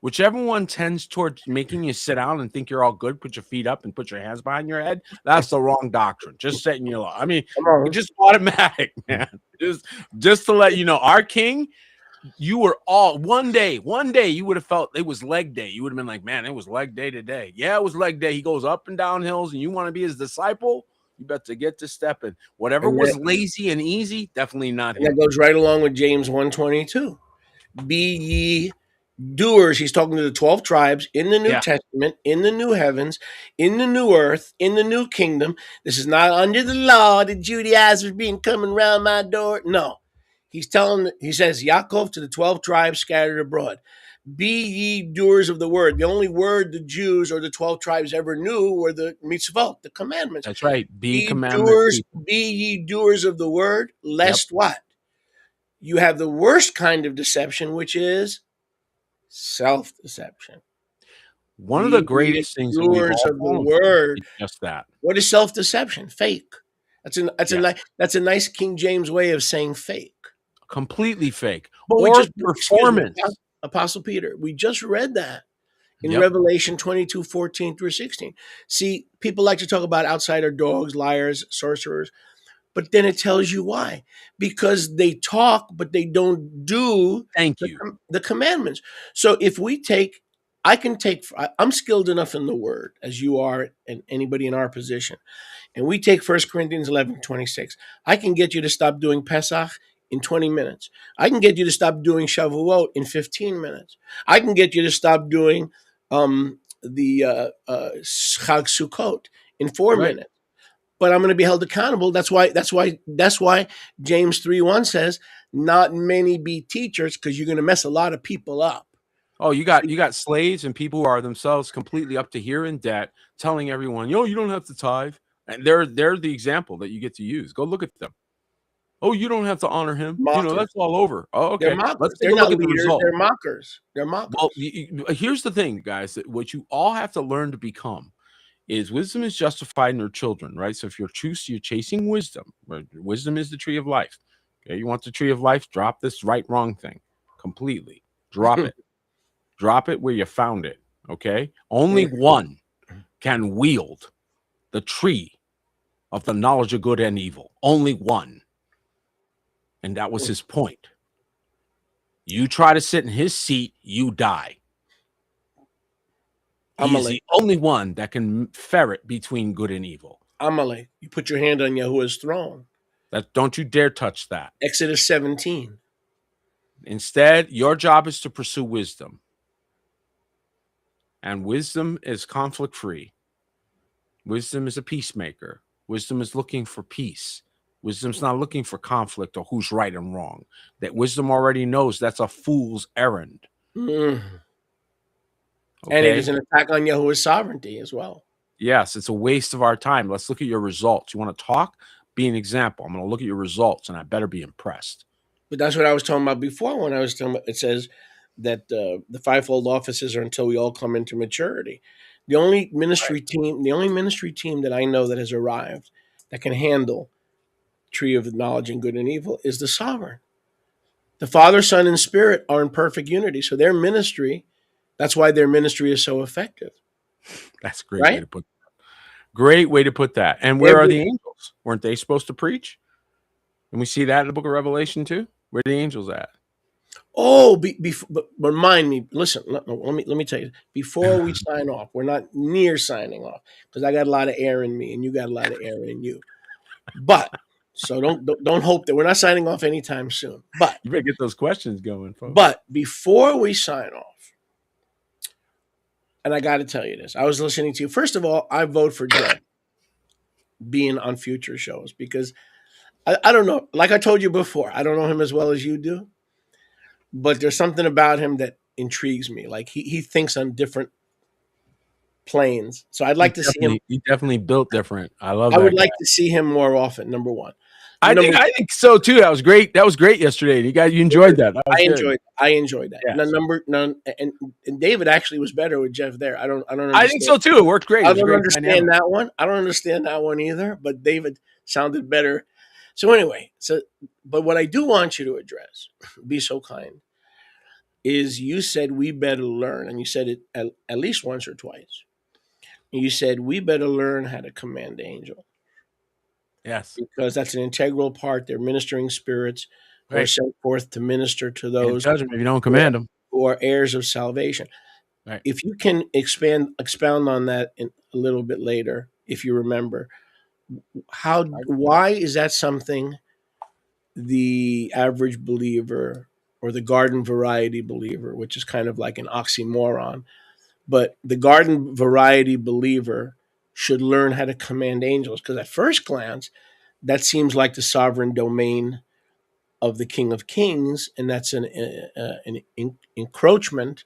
Whichever one tends towards making you sit down and think you're all good, put your feet up and put your hands behind your head, that's the wrong doctrine. Just setting you up. I mean, just automatic, man. Just to let you know, our king, you were all one day you would have felt it was leg day. You would have been like, man, it was leg day today. Yeah, it was leg day. He goes up and down hills, and you want to be his disciple, you better get to stepping. Whatever was lazy and easy, definitely not him. That goes right along with James 1:22. Be ye doers. He's talking to the 12 tribes in the New Testament, in the new heavens, in the new earth, in the new kingdom. This is not under the law, the Judaizers being coming around my door. No. He says, Yaakov to the 12 tribes scattered abroad. Be ye doers of the word. The only word the Jews or the 12 tribes ever knew were the mitzvot, the commandments. That's right. Be ye doers of the word, lest what? You have the worst kind of deception, which is Self-deception. One of the greatest things that we've all Of the fallen for word. is just that. What is self-deception? Fake. That's Yes. a nice King James way of saying fake. Completely fake. But we Or just performance. Apostle Peter, we just read that in Yep. Revelation 22:14 through 16. See, people like to talk about outsider dogs, liars, sorcerers, but then it tells you why. Because they talk, but they don't do Thank you. the commandments. So if we take, I'm skilled enough in the word, as you are and anybody in our position, and we take 1 Corinthians 11:26. I can get you to stop doing Pesach in 20 minutes. I can get you to stop doing Shavuot in 15 minutes. I can get you to stop doing the Chag Sukkot in 4 minutes. But I'm going to be held accountable. That's why James 3:1 says, "Not many be teachers," because you're going to mess a lot of people up. Oh, you got slaves and people who are themselves completely up to here in debt, telling everyone, "Yo, you don't have to tithe," and they're the example that you get to use. Go look at them. Oh, you don't have to honor him. Mockers. You know, that's all over. Oh, okay. They're mockers. Let's take They're a look not at the leaders. result. They're mockers. They're mockers. Well, here's the thing, guys. That what you all have to learn to become is wisdom is justified in your children, right? So if you're chasing wisdom, right? Wisdom is the tree of life. Okay, you want the tree of life? Drop this right wrong thing completely. Drop it. Drop it where you found it. Okay, only one can wield the tree of the knowledge of good and evil. Only one. And that was his point. You try to sit in his seat, you die. He's the only one that can ferret between good and evil. Amalek, you put your hand on Yahuwah's throne. Don't you dare touch that. Exodus 17. Instead, your job is to pursue wisdom. And wisdom is conflict-free. Wisdom is a peacemaker. Wisdom is looking for peace. Wisdom's not looking for conflict or who's right and wrong. That wisdom already knows that's a fool's errand. Okay? And it is an attack on Yahuwah's sovereignty as well. Yes, it's a waste of our time. Let's look at your results. You want to talk? Be an example. I'm going to look at your results, and I better be impressed. But that's what I was talking about before when I was talking about, it says that the fivefold offices are until we all come into maturity. The only ministry team that I know that has arrived that can handle tree of knowledge and good and evil is the sovereign. The Father, Son, and Spirit are in perfect unity. So their ministry, that's why their ministry is so effective. That's a great way to put that. Great way to put that. And where are the angels? Weren't they supposed to preach? And we see that in the book of Revelation too. Where are the angels at? Oh, but remind me. Listen, let me tell you. Before we sign off, we're not near signing off because I got a lot of air in me, and you got a lot of air in you. But so don't hope that we're not signing off anytime soon. But you better get those questions going, folks. But before we sign off, and I got to tell you this, I was listening to you. First of all, I vote for Jeff being on future shows because I don't know. Like I told you before, I don't know him as well as you do. But there's something about him that intrigues me. Like he thinks on different planes. So I'd like to see him. He definitely built different. I would like to see him more often. Number one. I think so too. That was great. That was great yesterday. You enjoyed that. I enjoyed that. Yes. And David actually was better with Jeff there. I don't understand. I think so too. It worked great. I don't understand that one. I don't understand that one either. But David sounded better. So anyway, but what I do want you to address, be so kind, is you said we better learn, and you said it at least once or twice. You said we better learn how to command the angel. Yes. Because that's an integral part. They're ministering spirits who are sent forth to minister to those if you don't command them, who are heirs of salvation. Right. If you can expound on that a little bit later, if you remember, why is that something the average believer or the garden variety believer, which is kind of like an oxymoron, but the garden variety believer should learn how to command angels? Because at first glance, that seems like the sovereign domain of the King of Kings, and that's an encroachment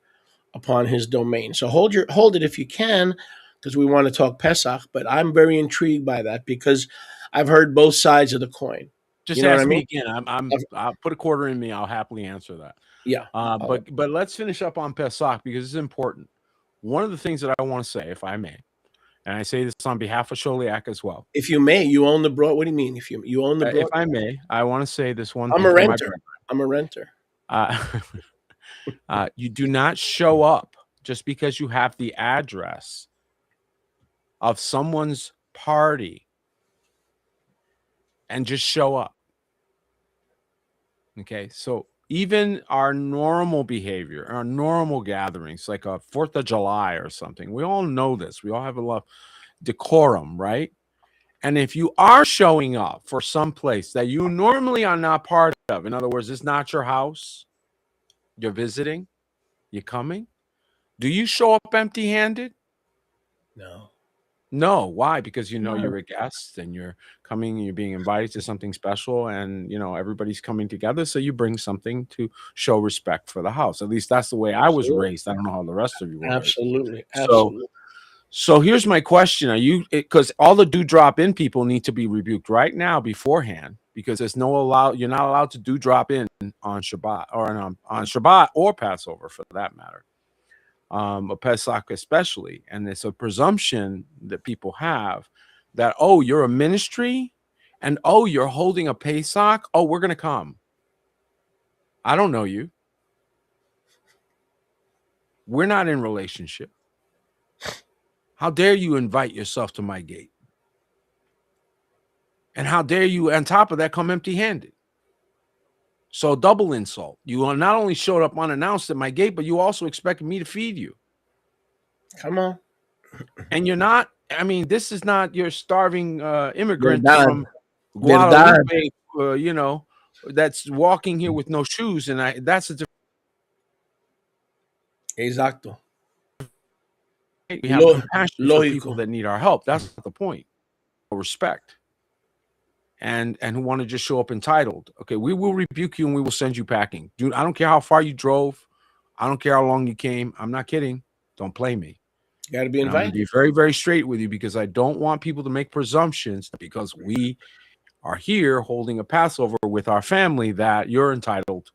upon his domain. So hold it if you can, because we want to talk Pesach, but I'm very intrigued by that because I've heard both sides of the coin. Just ask me again. I'll put a quarter in me. I'll happily answer that. Yeah. But let's finish up on Pesach because it's important. One of the things that I want to say, if I may, and I say this on behalf of Sholiak as well. If you may, you own the broad. What do you mean? If you own the broad? If I may, I want to say this one I'm thing. a renter. I'm a renter. You do not show up just because you have the address of someone's party and just show up. Okay, so even our normal behavior, our normal gatherings, like a 4th of July or something, we all know this. We all have a lot of decorum, right? And if you are showing up for some place that you normally are not part of, in other words, it's not your house, you're visiting, you're coming, do you show up empty-handed? No. No. Why? Because you know you're a guest and you're coming and you're being invited to something special, and you know everybody's coming together, so you bring something to show respect for the house. At least that's the way I was raised. I don't know how the rest of you were Absolutely. raised. So here's my question: are you, because all the drop in people need to be rebuked right now beforehand, because there's you're not allowed to drop in on Shabbat or on Shabbat or Passover for that matter. A Pesach especially, and it's a presumption that people have that, oh, you're a ministry and oh, you're holding a Pesach, oh, we're gonna come. I don't know you. We're not in relationship. How dare you invite yourself to my gate? And how dare you, on top of that, come empty-handed? So double insult. You not only showed up unannounced at my gate, but you also expected me to feed you. Come on. And you're not, I mean, this is not your starving immigrant from Guadalupe, you know, that's walking here with no shoes. And that's a different. Exacto. We have compassion for people that need our help. That's the point. Respect. And who want to just show up entitled. Okay, we will rebuke you and we will send you packing. Dude, I don't care how far you drove. I don't care how long you came. I'm not kidding. Don't play me. You got to be invited. I'm be very, very straight with you, because I don't want people to make presumptions because we are here holding a Passover with our family that you're entitled.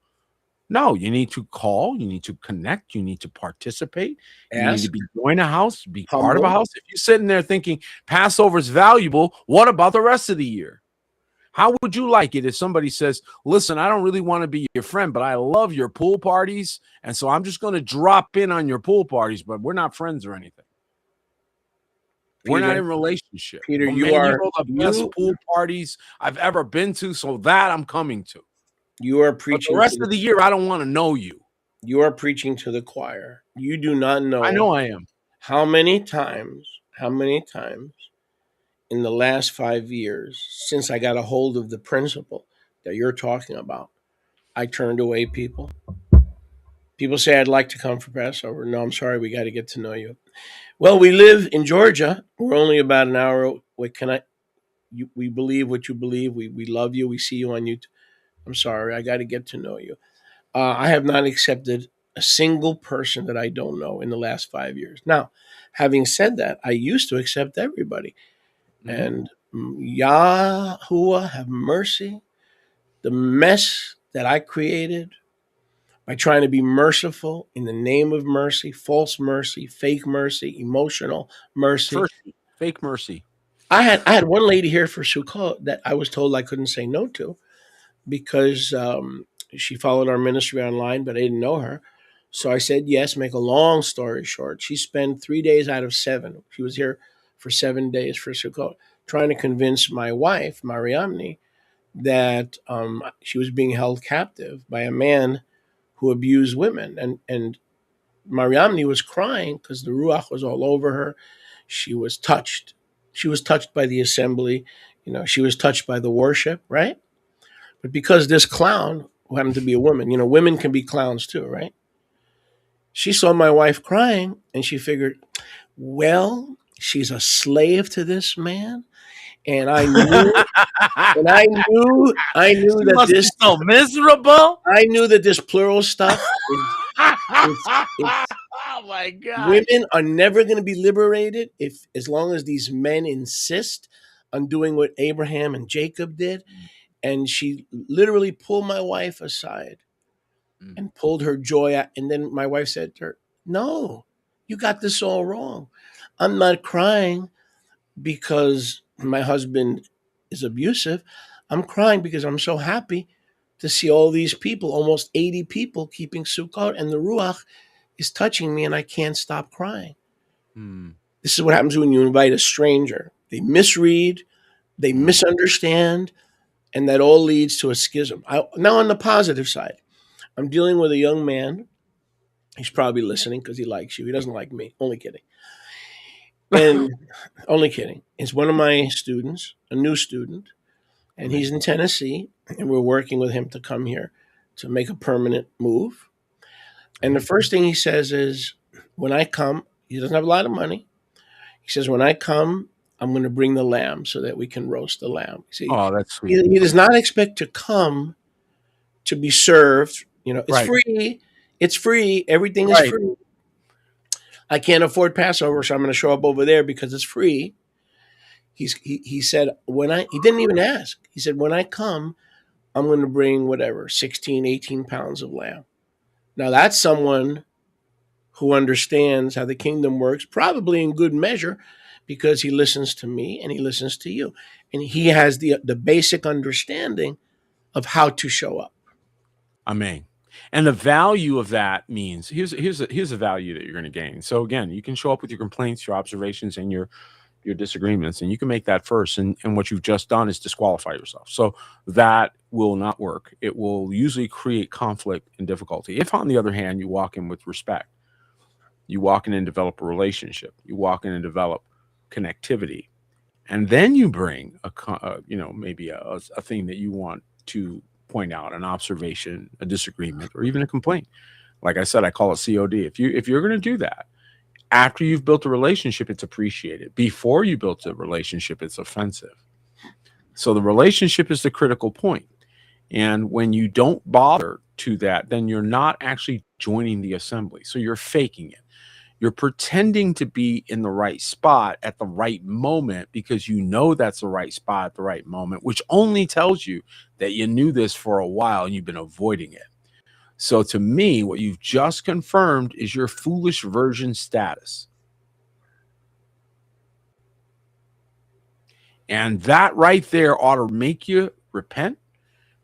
No, you need to call, you need to connect, you need to participate, you need to join a house, be part of a house. If you're sitting there thinking Passover is valuable, what about the rest of the year? How would you like it if somebody says, listen, I don't really want to be your friend, but I love your pool parties, and so I'm just going to drop in on your pool parties, but we're not friends or anything. We're not in relationship. Peter, you are the best pool parties I've ever been to, so that I'm coming to. You are preaching. But the rest of the year, I don't want to know you. You are preaching to the choir. You do not know. I know I am. How many times in the last 5 years, since I got a hold of the principle that you're talking about, I turned away people. People say, I'd like to come for Passover. No, I'm sorry, we got to get to know you. Well, we live in Georgia. We're only about an hour away. We believe what you believe. We love you. We see you on YouTube. I'm sorry, I got to get to know you. I have not accepted a single person that I don't know in the last 5 years. Now, having said that, I used to accept everybody. And Yahuwah have mercy. The mess that I created by trying to be merciful in the name of mercy, false mercy, fake mercy, emotional mercy. Fake mercy. I had one lady here for Sukkot that I was told I couldn't say no to because she followed our ministry online, but I didn't know her. So I said yes. Make a long story short, she spent 3 days out of 7. She was here for 7 days for Sukkot, trying to convince my wife, Mariamni, that she was being held captive by a man who abused women. And Mariamni was crying because the Ruach was all over her. She was touched. She was touched by the assembly. You know, she was touched by the worship, right? But because this clown, who happened to be a woman, you know, women can be clowns too, right? She saw my wife crying and she figured, well, she's a slave to this man. And I knew, I knew she that must this be so miserable. I knew that this plural stuff oh my God. Women are never going to be liberated as long as these men insist on doing what Abraham and Jacob did. And she literally pulled my wife aside and pulled her joy out. And then my wife said to her, "No, you got this all wrong. I'm not crying because my husband is abusive. I'm crying because I'm so happy to see all these people, almost 80 people, keeping Sukkot, and the Ruach is touching me, and I can't stop crying." This is what happens when you invite a stranger. They misread, they misunderstand, and that all leads to a schism. Now, on the positive side, I'm dealing with a young man. He's probably listening because he likes you. He doesn't like me. Only kidding. And only kidding. It's one of my students, a new student, and he's in Tennessee, and we're working with him to come here to make a permanent move. And the first thing he says is, when I come, he doesn't have a lot of money. He says, when I come, I'm going to bring the lamb so that we can roast the lamb. See, Oh, that's sweet. he does not expect to come to be served. You know, it's free. It's free. Everything is free. I can't afford Passover, so I'm going to show up over there because it's free. He said, he didn't even ask. He said, when I come, I'm going to bring whatever, 16, 18 pounds of lamb. Now, that's someone who understands how the kingdom works, probably in good measure, because he listens to me and he listens to you. And he has the basic understanding of how to show up. Amen. And the value of that means, here's a value that you're going to gain. So again, you can show up with your complaints, your observations, and your disagreements, and you can make that first. And what you've just done is disqualify yourself. So that will not work. It will usually create conflict and difficulty. If, on the other hand, you walk in with respect, you walk in and develop a relationship, you walk in and develop connectivity, and then you bring maybe a thing that you want to point out, an observation, a disagreement, or even a complaint. Like I said, I call it COD. If you're going to do that, after you've built a relationship, it's appreciated. Before you built a relationship, it's offensive. So the relationship is the critical point. And when you don't bother to that, then you're not actually joining the assembly. So you're faking it. You're pretending to be in the right spot at the right moment because you know that's the right spot at the right moment, which only tells you that you knew this for a while and you've been avoiding it. So to me, what you've just confirmed is your foolish virgin status. And that right there ought to make you repent,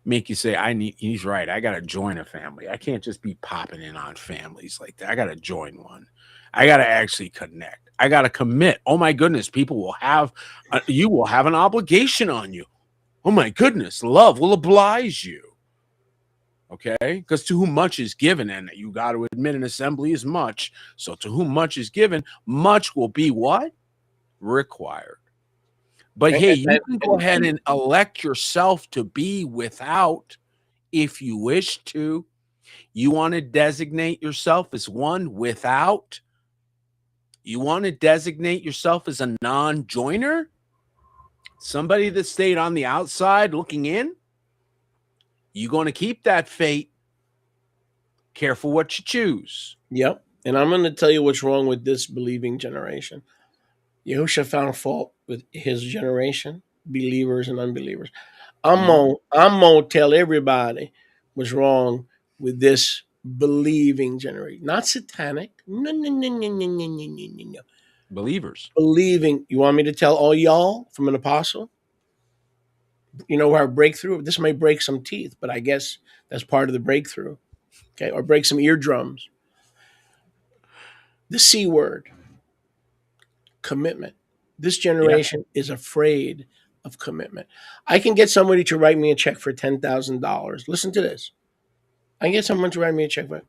make you say, he's right. I got to join a family. I can't just be popping in on families like that. I got to join one. I got to actually connect. I got to commit. Oh my goodness. People will have, you will have an obligation on you. Oh my goodness. Love will oblige you. Okay. Because to whom much is given, and you got to admit an assembly is much. So to whom much is given, much will be what? Required. But hey, you can go ahead and elect yourself to be without if you wish to. You want to designate yourself as one without? You want to designate yourself as a non-joiner? Somebody that stayed on the outside looking in? You're going to keep that fate. Careful what you choose. Yep. And I'm going to tell you what's wrong with this believing generation. Yahusha found fault with his generation, believers and unbelievers. I'm gonna tell everybody what's wrong with this believing generation. Not satanic. No. Believers. Believing. You want me to tell all y'all from an apostle? You know our breakthrough? This may break some teeth, but I guess that's part of the breakthrough. Okay, or break some eardrums. The C word. Commitment. This generation is afraid of commitment. I can get somebody to write me a check for $10,000. Listen to this. I can get someone to write me a check, but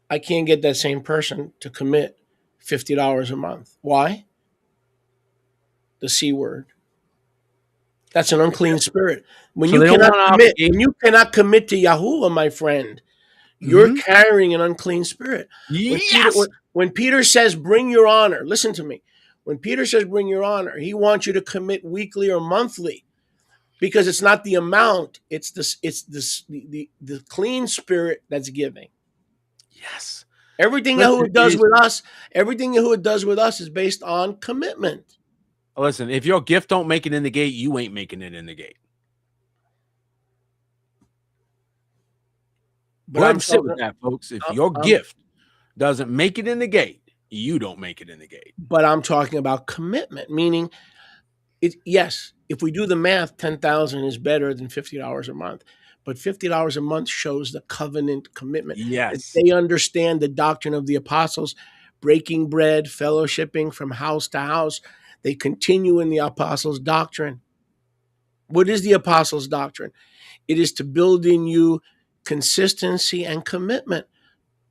I can't get that same person to commit $50 a month. Why? The C word. That's an unclean spirit. When you cannot commit to Yahuwah, my friend, you're carrying an unclean spirit. Yes. When Peter says, bring your honor, listen to me. When Peter says, bring your honor, he wants you to commit weekly or monthly because it's not the amount. It's the clean spirit that's giving. Yes. Everything Yahuwah does with us is based on commitment. Listen, if your gift don't make it in the gate, you ain't making it in the gate. But Go ahead I'm and sit with talking, that, folks. If I'm, your I'm, gift doesn't make it in the gate, you don't make it in the gate. but I'm talking about commitment, meaning yes, if we do the math, 10,000 is better than $50 a month. But $50 a month shows the covenant commitment. That Yes. they understand the doctrine of the apostles, breaking bread, fellowshipping from house to house. They continue in the apostles' doctrine. What is the apostles' doctrine? It is to build in you consistency and commitment.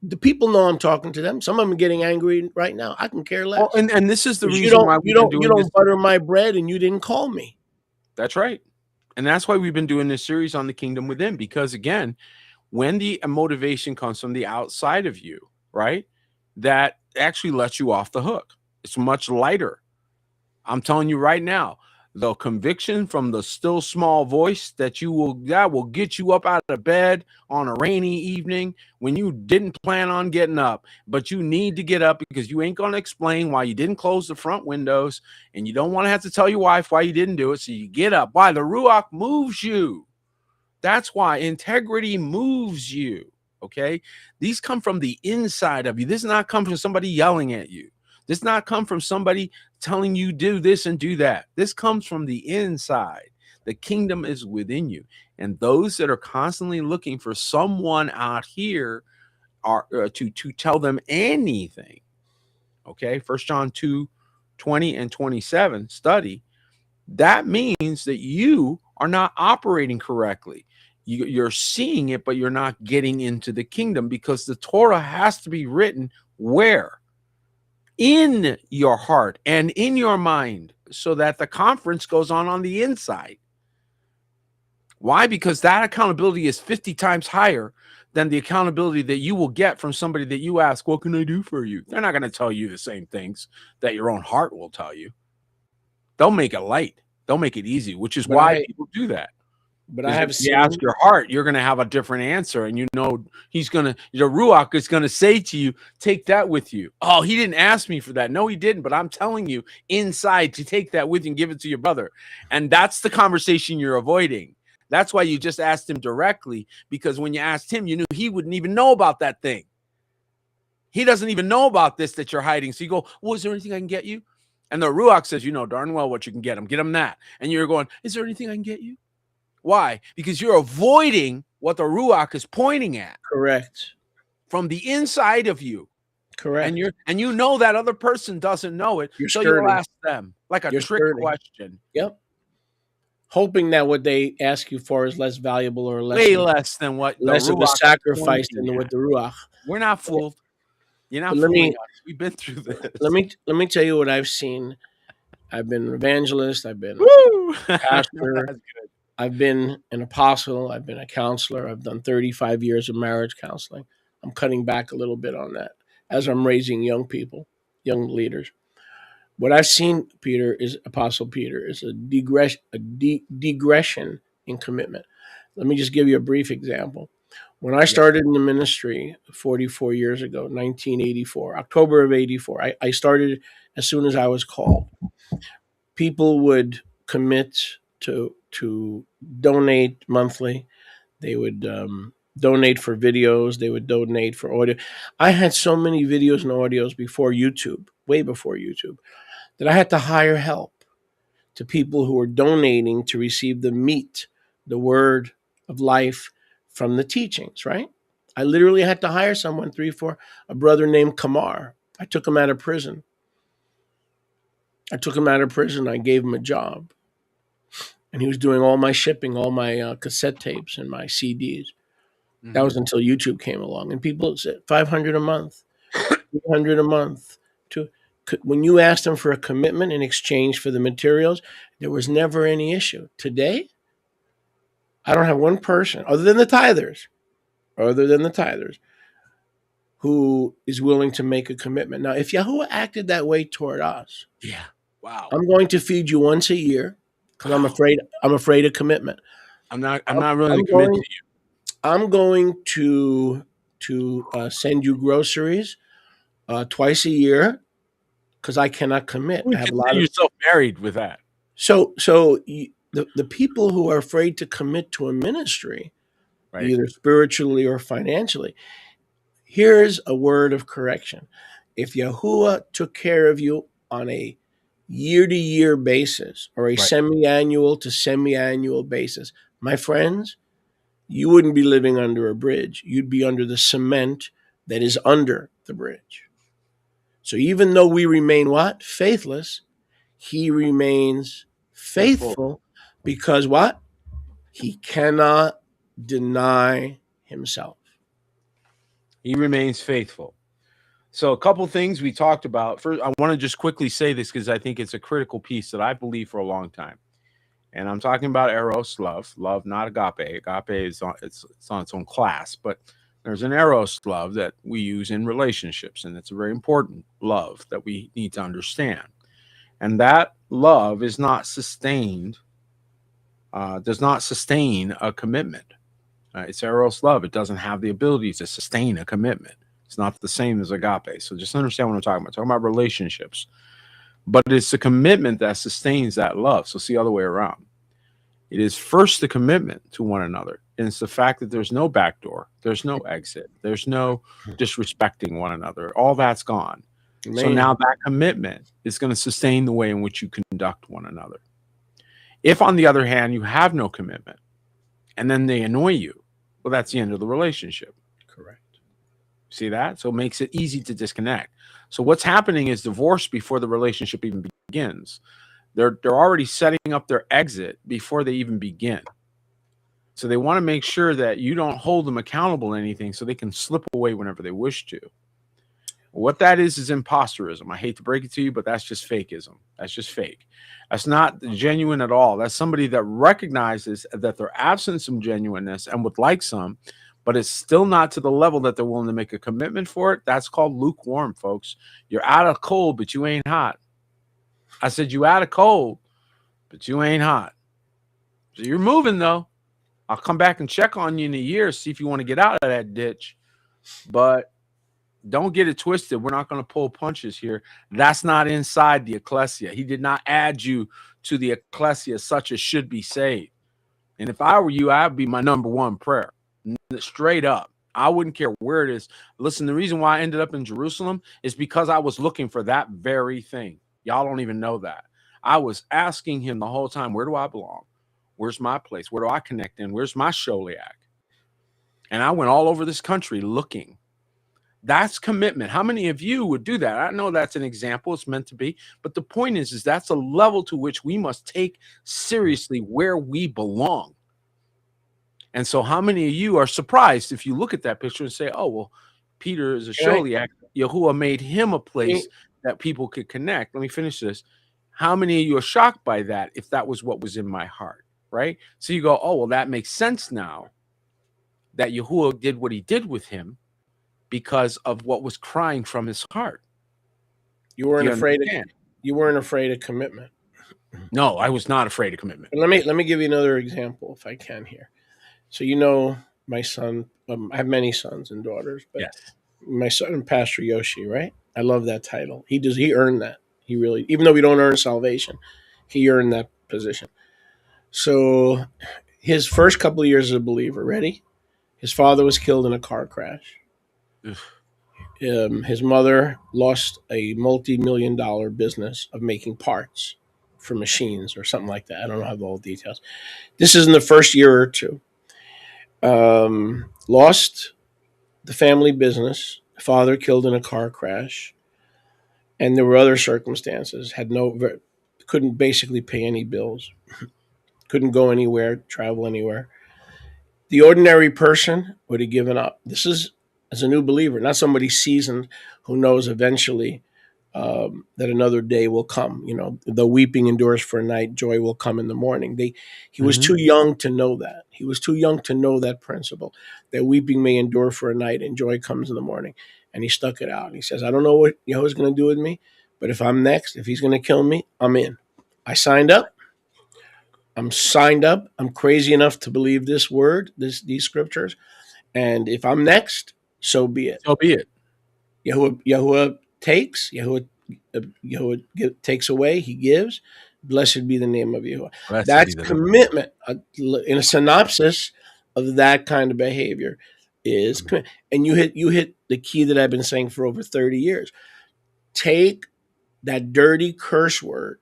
The people know I'm talking to them. Some of them are getting angry right now. I can care Oh, less. and this is the Because you reason don't why you we've been don't you doing this. don't butter my bread and you didn't call me. That's right. And that's why we've been doing this series on the kingdom within, because again, when the motivation comes from the outside of you, right, that actually lets you off the hook. It's much lighter. I'm telling you right now, the conviction from the still small voice that will get you up out of bed on a rainy evening when you didn't plan on getting up, but you need to get up because you ain't going to explain why you didn't close the front windows, and you don't want to have to tell your wife why you didn't do it. So you get up. Why? The Ruach moves you. That's why integrity moves you. Okay. These come from the inside of you. This does not come from somebody yelling at you. This does not come from somebody telling you do this and do that. This comes from the inside. The kingdom is within you. And those that are constantly looking for someone out here are to tell them anything. Okay. 1 John 2:20 and 27 study. That means that you are not operating correctly. You're seeing it, but you're not getting into the kingdom, because the Torah has to be written where? In your heart and in your mind, so that the conference goes on the inside. Why? Because that accountability is 50 times higher than the accountability that you will get from somebody that you ask, what can I do for you? They're not going to tell you the same things that your own heart will tell you. They'll make it light. They'll make it easy, which is why people do that. But I have if you ask your heart, you're going to have a different answer. And the Ruach is going to say to you, take that with you. Oh, he didn't ask me for that. No, he didn't. But I'm telling you inside to take that with you and give it to your brother. And that's the conversation you're avoiding. That's why you just asked him directly, because when you asked him, you knew he wouldn't even know about that thing. He doesn't even know about this that you're hiding. So you go, well, is there anything I can get you? And the Ruach says, you know darn well what you can get him. Get him that. And you're going, is there anything I can get you? Why? Because you're avoiding what the Ruach is pointing at. Correct. From the inside of you. Correct. And you know that other person doesn't know it. So you'll ask them like a trick question. Yep. Hoping that what they ask you for is less valuable or way less than what less of a sacrifice than what the Ruach. We're not fooled. You're not fooling us. We've been through this. Let me tell you what I've seen. I've been an evangelist. I've been a pastor. I've been an apostle. I've been a counselor. I've done 35 years of marriage counseling. I'm cutting back a little bit on that as I'm raising young people, young leaders. What I've seen, Peter, is Apostle Peter, is a digression in commitment. Let me just give you a brief example. When I started in the ministry 44 years ago, 1984, October of 84, I started as soon as I was called. People would commit to donate monthly. They would donate for videos. They would donate for audio. I had so many videos and audios before YouTube, way before YouTube, that I had to hire help to people who were donating to receive the meat, the word of life from the teachings, right? I literally had to hire someone, a brother named Kamar. I took him out of prison. I gave him a job. And he was doing all my shipping, all my cassette tapes and my CDs. Mm-hmm. That was until YouTube came along. And people said $500 a month, $300 a month. When you asked them for a commitment in exchange for the materials, there was never any issue. Today, I don't have one person other than the tithers, who is willing to make a commitment. Now, if Yahuwah acted that way toward us, wow, I'm going to feed you once a year because I'm afraid of commitment. I'm not really committed to you. I'm going to send you groceries twice a year because I cannot commit. I have a lot of yourself married with that. So the people who are afraid to commit to a ministry either spiritually or financially. Here's a word of correction. If Yahuwah took care of you on a year-to-year basis or a semi-annual to semi-annual basis, my friends, you wouldn't be living under a bridge. You'd be under the cement that is under the bridge. So even though we remain what? Faithless, he remains faithful because what? He cannot deny himself. He remains faithful. So a couple things we talked about. First, I want to just quickly say this because I think it's a critical piece that I believe for a long time. And I'm talking about eros, love, not agape. Agape is on its own class, but there's an eros love that we use in relationships, and it's a very important love that we need to understand. And that love is not sustained, does not sustain a commitment. It's eros love. It doesn't have the ability to sustain a commitment. It's not the same as agape. So just understand what I'm talking about. I'm talking about relationships. But it's the commitment that sustains that love. So it's the other way around. It is first the commitment to one another. And it's the fact that there's no backdoor. There's no exit. There's no disrespecting one another. All that's gone. Man. So now that commitment is going to sustain the way in which you conduct one another. If, on the other hand, you have no commitment and then they annoy you, well, that's the end of the relationship. Correct. See that? So it makes it easy to disconnect. So what's happening is divorce before the relationship even begins. They're already setting up their exit before they even begin. So they want to make sure that you don't hold them accountable to anything so they can slip away whenever they wish to. What that is imposterism. I hate to break it to you, but that's just fakeism. That's just fake. That's not genuine at all. That's somebody that recognizes that they're absent some genuineness and would like some, but it's still not to the level that they're willing to make a commitment for it. That's called lukewarm, folks. You're out of cold, but you ain't hot. I said you out of cold, but you ain't hot. So you're moving, though. I'll come back and check on you in a year, see if you want to get out of that ditch. But don't get it twisted. We're not going to pull punches here. That's not inside the ecclesia. He did not add you to the ecclesia such as should be saved. And if I were you, I'd be my number one prayer. Straight up. I wouldn't care where it is. Listen, the reason why I ended up in Jerusalem is because I was looking for that very thing. Y'all don't even know that. I was asking him the whole time, where do I belong? Where's my place? Where do I connect in? Where's my Sholiak? And I went all over this country looking. That's commitment. How many of you would do that? I know that's an example. It's meant to be. But the point is that's a level to which we must take seriously where we belong. And so how many of you are surprised if you look at that picture and say, oh, well, Peter is a Sholiak. Yahuwah made him a place that people could connect. Let me finish this. How many of you are shocked by that if that was what was in my heart, right? So you go, oh, well, that makes sense now that Yahuwah did what he did with him because of what was crying from his heart. You weren't afraid of commitment. No, I was not afraid of commitment. Let me give you another example if I can here. So my son, I have many sons and daughters, but yes. My son, Pastor Yoshi, right? I love that title. He earned that. He really, even though we don't earn salvation, he earned that position. So his first couple of years as a believer, ready? His father was killed in a car crash. His mother lost a multi-million-dollar business of making parts for machines or something like that. I don't know how the whole details. This is in the first year or two. Lost the family business. Father killed in a car crash. And there were other circumstances. Couldn't basically pay any bills. Couldn't go anywhere, travel anywhere. The ordinary person would have given up. This is as a new believer, not somebody seasoned who knows eventually that another day will come. The weeping endures for a night, joy will come in the morning. He was too young to know that. He was too young to know that principle, that weeping may endure for a night and joy comes in the morning. And he stuck it out. He says, I don't know what Yahuwah's going to do with me, but if I'm next, if he's going to kill me, I'm in. I signed up. I'm signed up. I'm crazy enough to believe this word, these scriptures. And if I'm next, so be it. So be it. Yahuwah takes. Yahuwah takes away. He gives. Blessed be the name of Yahuwah. That's commitment. In a synopsis, of that kind of behavior is and you hit the key that I've been saying for over 30 years. Take that dirty curse word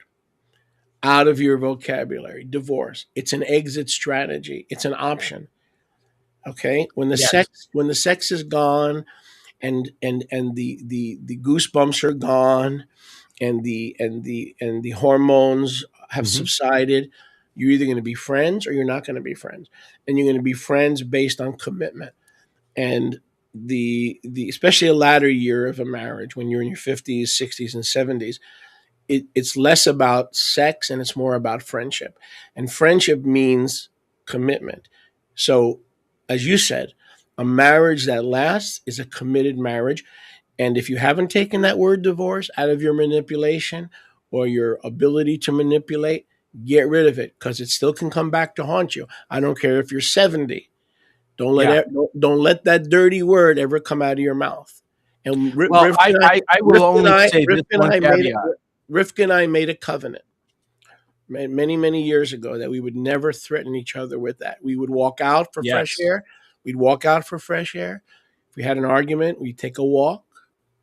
out of your vocabulary. Divorce. It's an exit strategy. It's an option. Okay? When the sex is gone and the goosebumps are gone and the hormones have subsided, you're either going to be friends or you're not going to be friends. And you're going to be friends based on commitment. And the especially a latter year of a marriage, when you're in your 50s, 60s, and 70s, it's less about sex and it's more about friendship. And friendship means commitment. So, as you said, a marriage that lasts is a committed marriage. And if you haven't taken that word divorce out of your manipulation or your ability to manipulate, get rid of it, because it still can come back to haunt you. I don't care if you're 70. Don't let that dirty word ever come out of your mouth. And I will only say this one caveat. Rivka and I made a covenant many, many years ago that we would never threaten each other with that. We would walk out for fresh air. We'd walk out for fresh air. If we had an argument, we'd take a walk.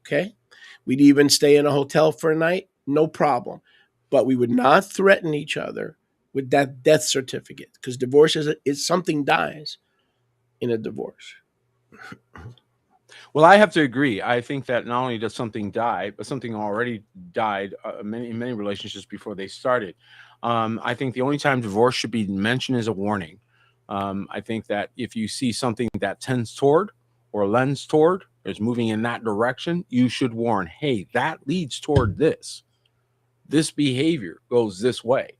Okay. We'd even stay in a hotel for a night. No problem. But we would not threaten each other with that death certificate, because divorce is something dies in a divorce. Well, I have to agree. I think that not only does something die, but something already died in many relationships before they started. I think the only time divorce should be mentioned is a warning. I think that if you see something that tends toward or lends toward, is moving in that direction, you should warn, hey, that leads toward this. This behavior goes this way.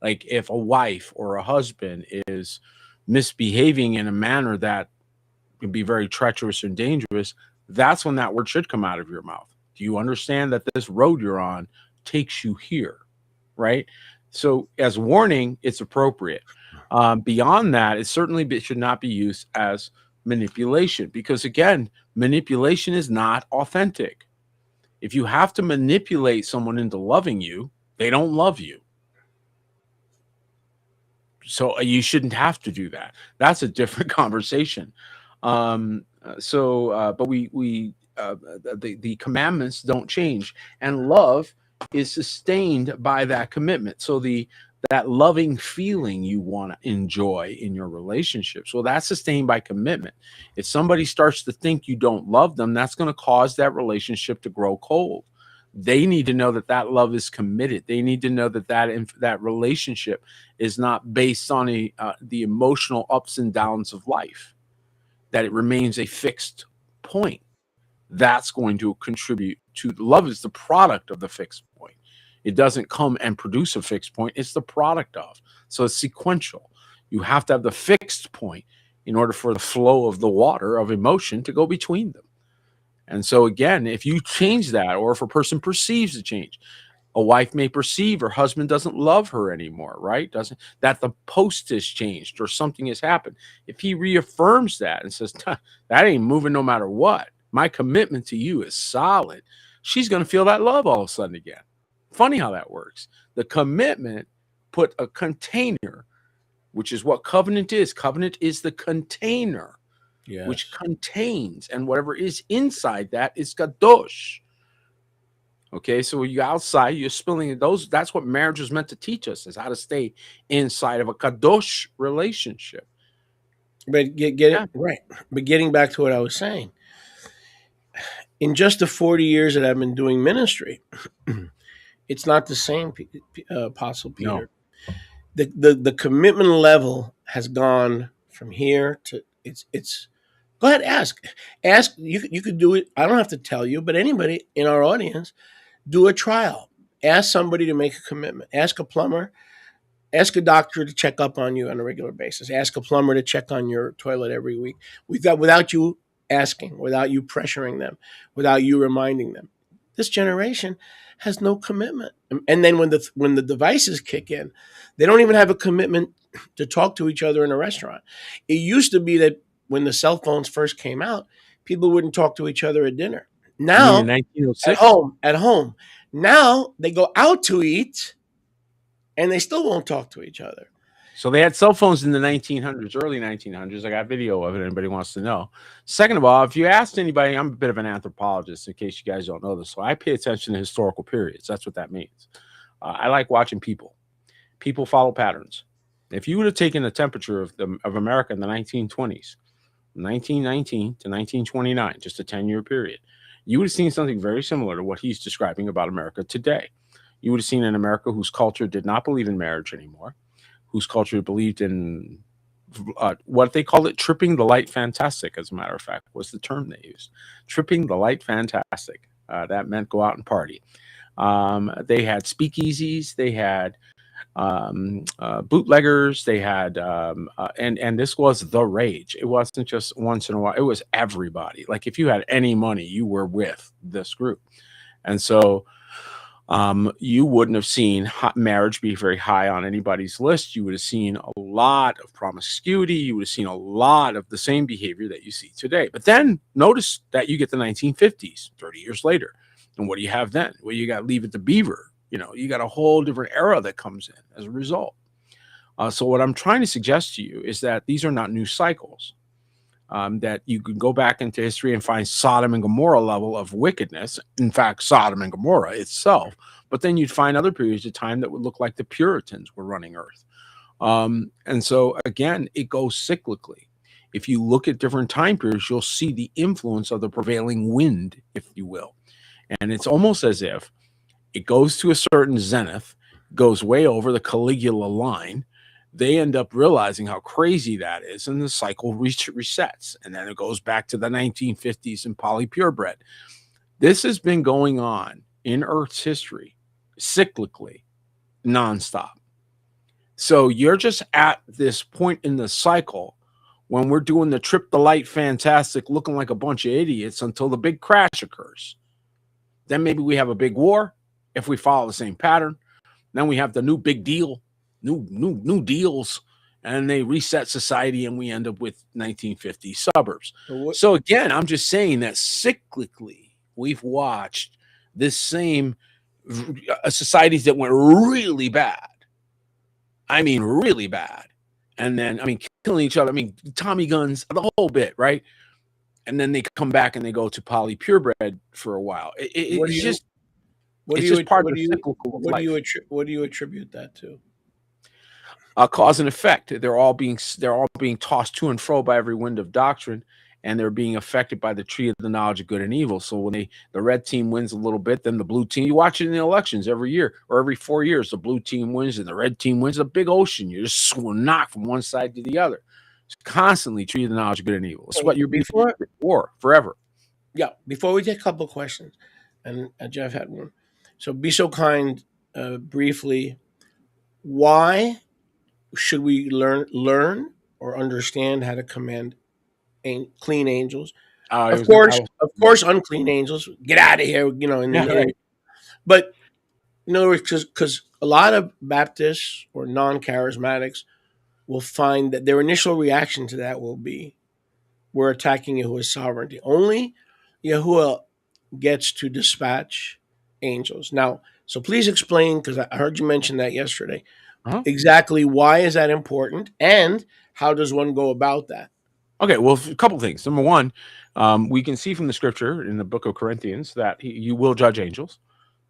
Like if a wife or a husband is misbehaving in a manner that can be very treacherous and dangerous, that's when that word should come out of your mouth. Do you understand that this road you're on takes you here? Right? So as warning, it's appropriate. Beyond that, it certainly should not be used as manipulation, because again, manipulation is not authentic. If you have to manipulate someone into loving you, they don't love you. So you shouldn't have to do that. That's a different conversation. But the commandments don't change, and love is sustained by that commitment. So that loving feeling you want to enjoy in your relationships, well, that's sustained by commitment. If somebody starts to think you don't love them, that's going to cause that relationship to grow cold. They need to know that that love is committed. They need to know that relationship is not based on the emotional ups and downs of life, that it remains a fixed point. That's going to contribute to love. Is the product of the fixed point. It doesn't come and produce a fixed point. It's the product of. So it's sequential. You have to have the fixed point in order for the flow of the water of emotion to go between them. And so again, if you change that, or if a person perceives a change, a wife may perceive her husband doesn't love her anymore, right? That the post has changed or something has happened. If he reaffirms that and says, that ain't moving no matter what, my commitment to you is solid, she's going to feel that love all of a sudden again. Funny how that works. The commitment put a container, which is what covenant is. Covenant is the container, yes, which contains, and whatever is inside that is kadosh. Okay, so you outside, you're spilling those. That's what marriage was meant to teach us, is how to stay inside of a kadosh relationship. But it right. But getting back to what I was saying, in just the 40 years that I've been doing ministry, it's not the same, Apostle Peter. No. The commitment level has gone from here to it's. Go ahead, ask. You could do it. I don't have to tell you, but anybody in our audience, do a trial. Ask somebody to make a commitment. Ask a plumber. Ask a doctor to check up on you on a regular basis. Ask a plumber to check on your toilet every week. Without you asking, without you pressuring them, without you reminding them. This generation has no commitment. And then when the devices kick in, they don't even have a commitment to talk to each other in a restaurant. It used to be that when the cell phones first came out, people wouldn't talk to each other at dinner. Now, at home. Now they go out to eat, and they still won't talk to each other. So they had cell phones in the 1900s, early 1900s. I got video of it. Anybody wants to know. Second of all, if you asked anybody, I'm a bit of an anthropologist, in case you guys don't know this. So I pay attention to historical periods. That's what that means. I like watching people. People follow patterns. If you would have taken the temperature of America in the 1920s, 1919 to 1929, just a 10-year period, you would have seen something very similar to what he's describing about America today. You would have seen an America whose culture did not believe in marriage anymore, whose culture believed in what they call it, tripping the light fantastic, as a matter of fact, was the term they used. Tripping the light fantastic. That meant go out and party. They had speakeasies, they had bootleggers, they had and this was the rage. It wasn't just once in a while, it was everybody. Like if you had any money, you were with this group. And so you wouldn't have seen marriage be very high on anybody's list. You would have seen a lot of promiscuity. You would have seen a lot of the same behavior that you see today. But then notice that you get the 1950s, 30 years later. And what do you have then? Well, you got Leave It to Beaver. You know, you got a whole different era that comes in as a result. So what I'm trying to suggest to you is that these are not new cycles. That you can go back into history and find Sodom and Gomorrah level of wickedness. In fact, Sodom and Gomorrah itself. But then you'd find other periods of time that would look like the Puritans were running Earth. And so, again, it goes cyclically. If you look at different time periods, you'll see the influence of the prevailing wind, if you will. And it's almost as if it goes to a certain zenith, goes way over the Caligula line. They end up realizing how crazy that is, and the cycle resets. And then it goes back to the 1950s and polypurebred. This has been going on in Earth's history, cyclically, nonstop. So you're just at this point in the cycle when we're doing the trip the light fantastic, looking like a bunch of idiots until the big crash occurs. Then maybe we have a big war if we follow the same pattern. Then we have the new big deal. New deals, and they reset society, and we end up with 1950 suburbs. So again, I'm just saying that cyclically we've watched this same societies that went really bad. I mean, really bad. And then, I mean, killing each other. I mean, Tommy guns, the whole bit, right? And then they come back and they go to polypurebred for a while. It's just part of the cyclical life. What do you attribute that to? Cause and effect. They're all being tossed to and fro by every wind of doctrine, and they're being affected by the tree of the knowledge of good and evil. So when the red team wins a little bit, then the blue team, you watch it in the elections every year or every 4 years, the blue team wins and the red team wins. A big ocean. You just knock from one side to the other. It's constantly tree of the knowledge of good and evil. It's what you're before war forever. Yeah. Before we take a couple of questions, and Jeff had one. So be so kind, briefly, why should we learn or understand how to command clean angels? Of course, unclean angels, get out of here, you know. But in other words, because a lot of Baptists or non-charismatics will find that their initial reaction to that will be, we're attacking Yahuwah's sovereignty. Only Yahuwah gets to dispatch angels. Now, so please explain, because I heard you mention that yesterday. Exactly why is that important, and how does one go about that? Okay, well, a couple things. Number one, we can see from the scripture in the book of Corinthians that you will judge angels.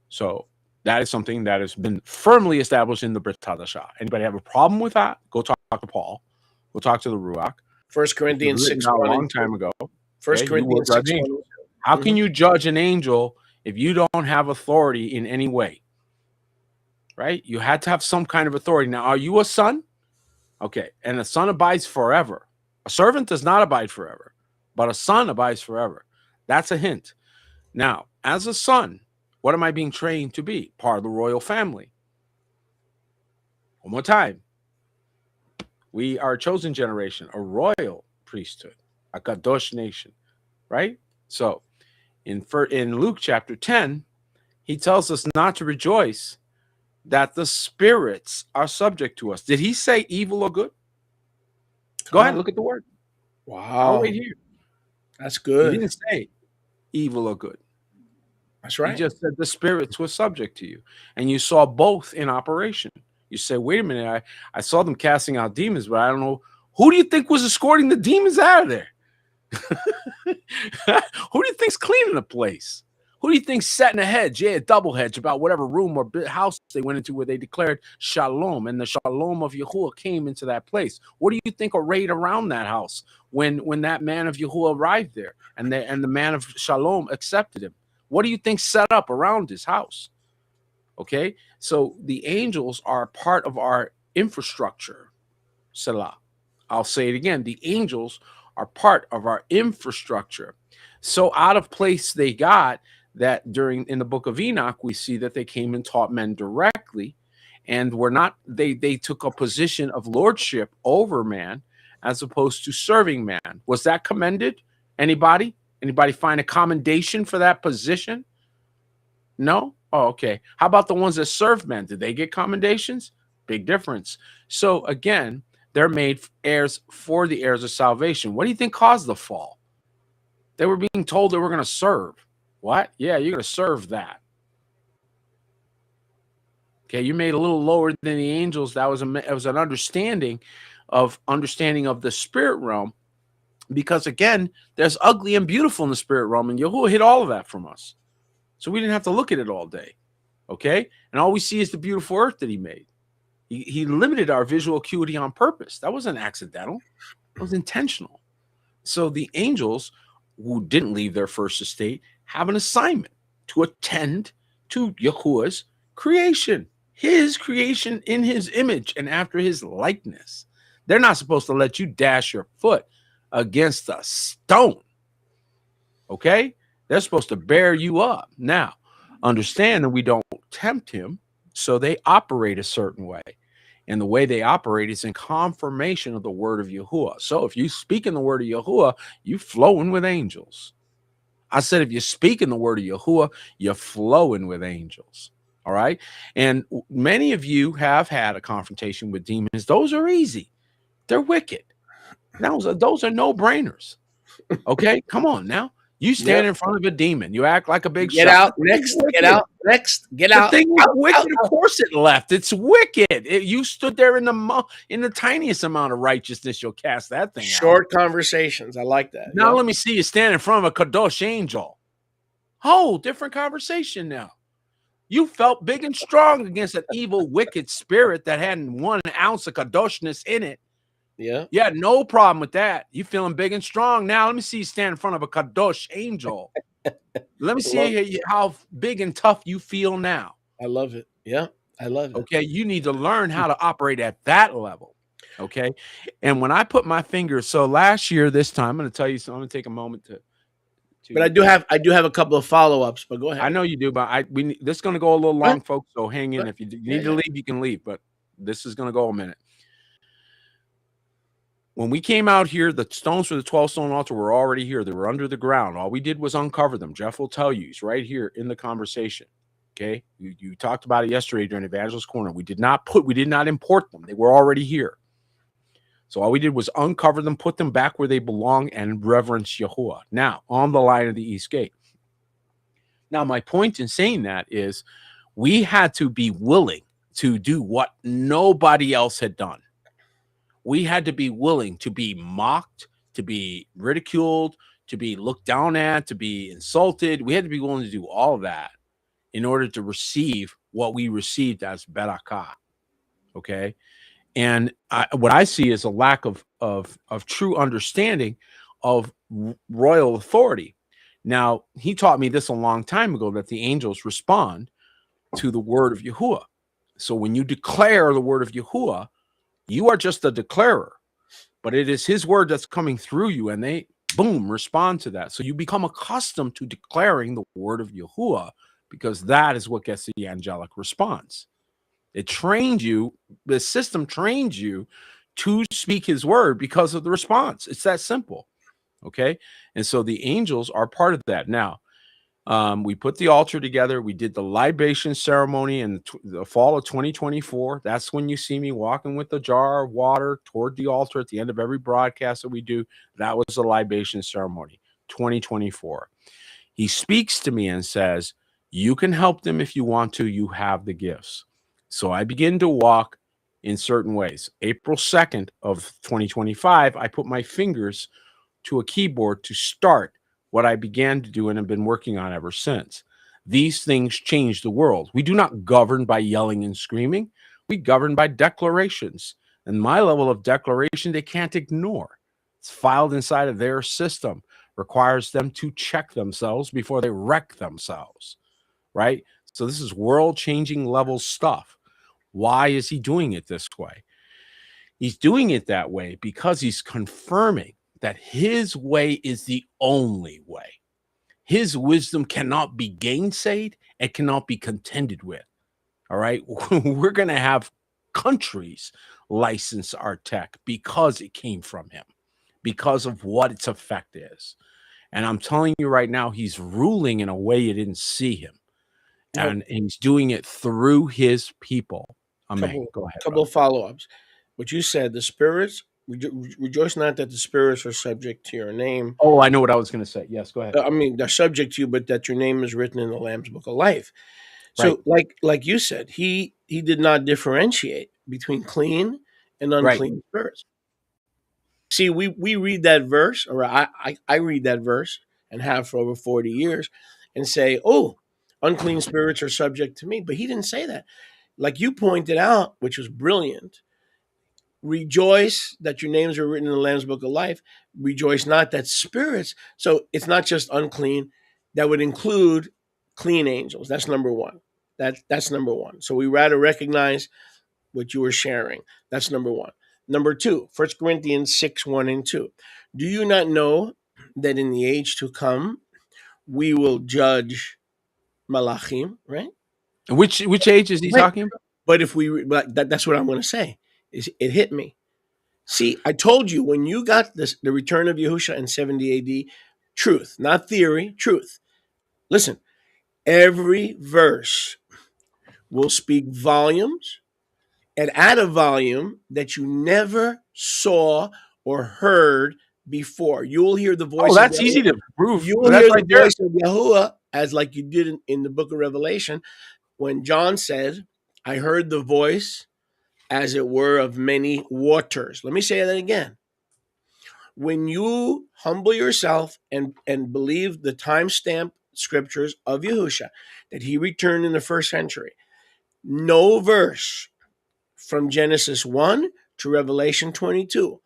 So that is something that has been firmly established in the Brit Hadashah. Anybody have a problem with that? Go talk to Paul. Go talk to the Ruach. 1 Corinthians 6 a long time ago. 1 Corinthians 6. How can you judge an angel if you don't have authority in any way? Right? You had to have some kind of authority. Now, are you a son? Okay. And a son abides forever. A servant does not abide forever, but a son abides forever. That's a hint. Now, as a son, what am I being trained to be? Part of the royal family. One more time. We are a chosen generation, a royal priesthood, a Kadosh nation, right? So in Luke chapter 10, he tells us not to rejoice that the spirits are subject to us. Did he say evil or good? Go ahead, look at the word. Wow. Right here. That's good. He didn't say evil or good. That's right. He just said the spirits were subject to you. And you saw both in operation. You say, wait a minute, I saw them casting out demons, but I don't know. Who do you think was escorting the demons out of there? Who do you think's cleaning the place? Who do you think's setting a hedge? Yeah, a double hedge about whatever room or house they went into where they declared shalom, and the shalom of Yahuwah came into that place. What do you think arrayed around that house when that man of Yahuwah arrived there, and the man of shalom accepted him? What do you think set up around his house? Okay, so the angels are part of our infrastructure. Selah. I'll say it again. The angels are part of our infrastructure. So out of place they got that in the book of Enoch, we see that they came and taught men directly, and they took a position of lordship over man as opposed to serving man. Was that commended? Anybody find a commendation for that position? No? Oh, okay. How about the ones that served men? Did they get commendations? Big difference. So again, they're made heirs for the heirs of salvation. What do you think caused the fall? They were being told they were going to serve. What? Yeah, you're going to serve that. Okay, you made a little lower than the angels. That was an understanding of the spirit realm, because again, there's ugly and beautiful in the spirit realm, and Yahuwah hid all of that from us, so we didn't have to look at it all day. Okay, and all we see is the beautiful earth that he made. He limited our visual acuity on purpose. That wasn't accidental. It was intentional. So the angels, who didn't leave their first estate, have an assignment to attend to Yahuwah's creation, his creation in his image and after his likeness. They're not supposed to let you dash your foot against a stone. Okay? They're supposed to bear you up. Now, understand that we don't tempt him, so they operate a certain way. And the way they operate is in confirmation of the word of Yahuwah. So if you speak in the word of Yahuwah, you flowing with angels. I said, if you speak in the word of Yahuwah, you're flowing with angels. All right. And many of you have had a confrontation with demons. Those are easy. They're wicked. Those are no-brainers. Okay. Come on now. You stand in front of a demon. You act like a big get out next. Get out next. Get out. The thing is wicked. Of course, it left. It's wicked. You stood there in the tiniest amount of righteousness. You'll cast that thing out. Short conversations. I like that. Now let me see you stand in front of a kadosh angel. Oh, different conversation now. You felt big and strong against an evil, wicked spirit that hadn't 1 ounce of kadoshness in it. Yeah. Yeah, no problem with that. You feeling big and strong now. Let me see you stand in front of a kadosh angel. Let me see how big and tough you feel now. I love it. Yeah, I love it. Okay, you need to learn how to operate at that level. Okay, and when I put my finger, so last year, this time, I'm going to tell you something. I'm going to take a moment to. But I do have a couple of follow-ups. But go ahead. I know you do, but this is going to go a little long, folks. So hang in. If you need to leave, you can leave. But this is going to go a minute. When we came out here, the stones for the 12-stone altar were already here. They were under the ground. All we did was uncover them. Jeff will tell you. He's right here in the conversation. Okay? You talked about it yesterday during Evangelist Corner. We did not import them. They were already here. So all we did was uncover them, put them back where they belong, and reverence Yahuwah. Now, on the line of the East Gate. Now, my point in saying that is we had to be willing to do what nobody else had done. We had to be willing to be mocked, to be ridiculed, to be looked down at, to be insulted. We had to be willing to do all of that in order to receive what we received as Barakah. Okay? And what I see is a lack of true understanding of royal authority. Now, he taught me this a long time ago, that the angels respond to the word of Yahuwah. So when you declare the word of Yahuwah, you are just a declarer, but it is his word that's coming through you, and they, boom, respond to that. So you become accustomed to declaring the word of Yahuwah, because that is what gets the angelic response. It trained you, the system trained you to speak his word because of the response. It's that simple. Okay. And so the angels are part of that. Now, we put the altar together. We did the libation ceremony in the fall of 2024. That's when you see me walking with a jar of water toward the altar at the end of every broadcast that we do. That was the libation ceremony, 2024. He speaks to me and says, you can help them if you want to. You have the gifts. So I begin to walk in certain ways. April 2nd of 2025, I put my fingers to a keyboard to start what I began to do and have been working on ever since. These things change the world. We do not govern by yelling and screaming. We govern by declarations. And my level of declaration, they can't ignore. It's filed inside of their system, requires them to check themselves before they wreck themselves, right? So this is world-changing level stuff. Why is he doing it this way? He's doing it that way because he's confirming that his way is the only way. His wisdom cannot be gainsaid and cannot be contended with. All right. We're going to have countries license our tech because it came from him, because of what its effect is. And I'm telling you right now, he's ruling in a way you didn't see him. And he's doing it through his people. Amen. Go ahead. Couple of follow-ups. What you said, the spirits, rejoice not that the spirits are subject to your name. Oh, I know what I was going to say. Yes, go ahead. I mean, they're subject to you, but that your name is written in the Lamb's Book of Life. So, like you said, he did not differentiate between clean and unclean spirits. See, we read that verse, or I read that verse and have for over 40 years, and say, oh, unclean spirits are subject to me. But he didn't say that. Like you pointed out, which was brilliant, rejoice that your names are written in the Lamb's Book of Life. Rejoice not that spirits. So it's not just unclean. That would include clean angels. That's number one. That's number one. So we rather recognize what you were sharing. That's number one. Number two, 1 Corinthians 6, 1 and 2. Do you not know that in the age to come, we will judge Malachim, right? Which age is he talking about? But that's what I'm going to say. It hit me. See, I told you when you got the return of Yahusha in 70 AD, truth, not theory, truth. Listen, every verse will speak volumes, and add a volume that you never saw or heard before. You will hear the voice. Oh, that's easy to prove. You will hear the voice of Yahuwah, as like you did in the book of Revelation, when John said, I heard the voice as it were of many waters. Let me say that again. When you humble yourself and believe the timestamp scriptures of Yahusha, that he returned in the first century, no verse from Genesis 1 to Revelation 22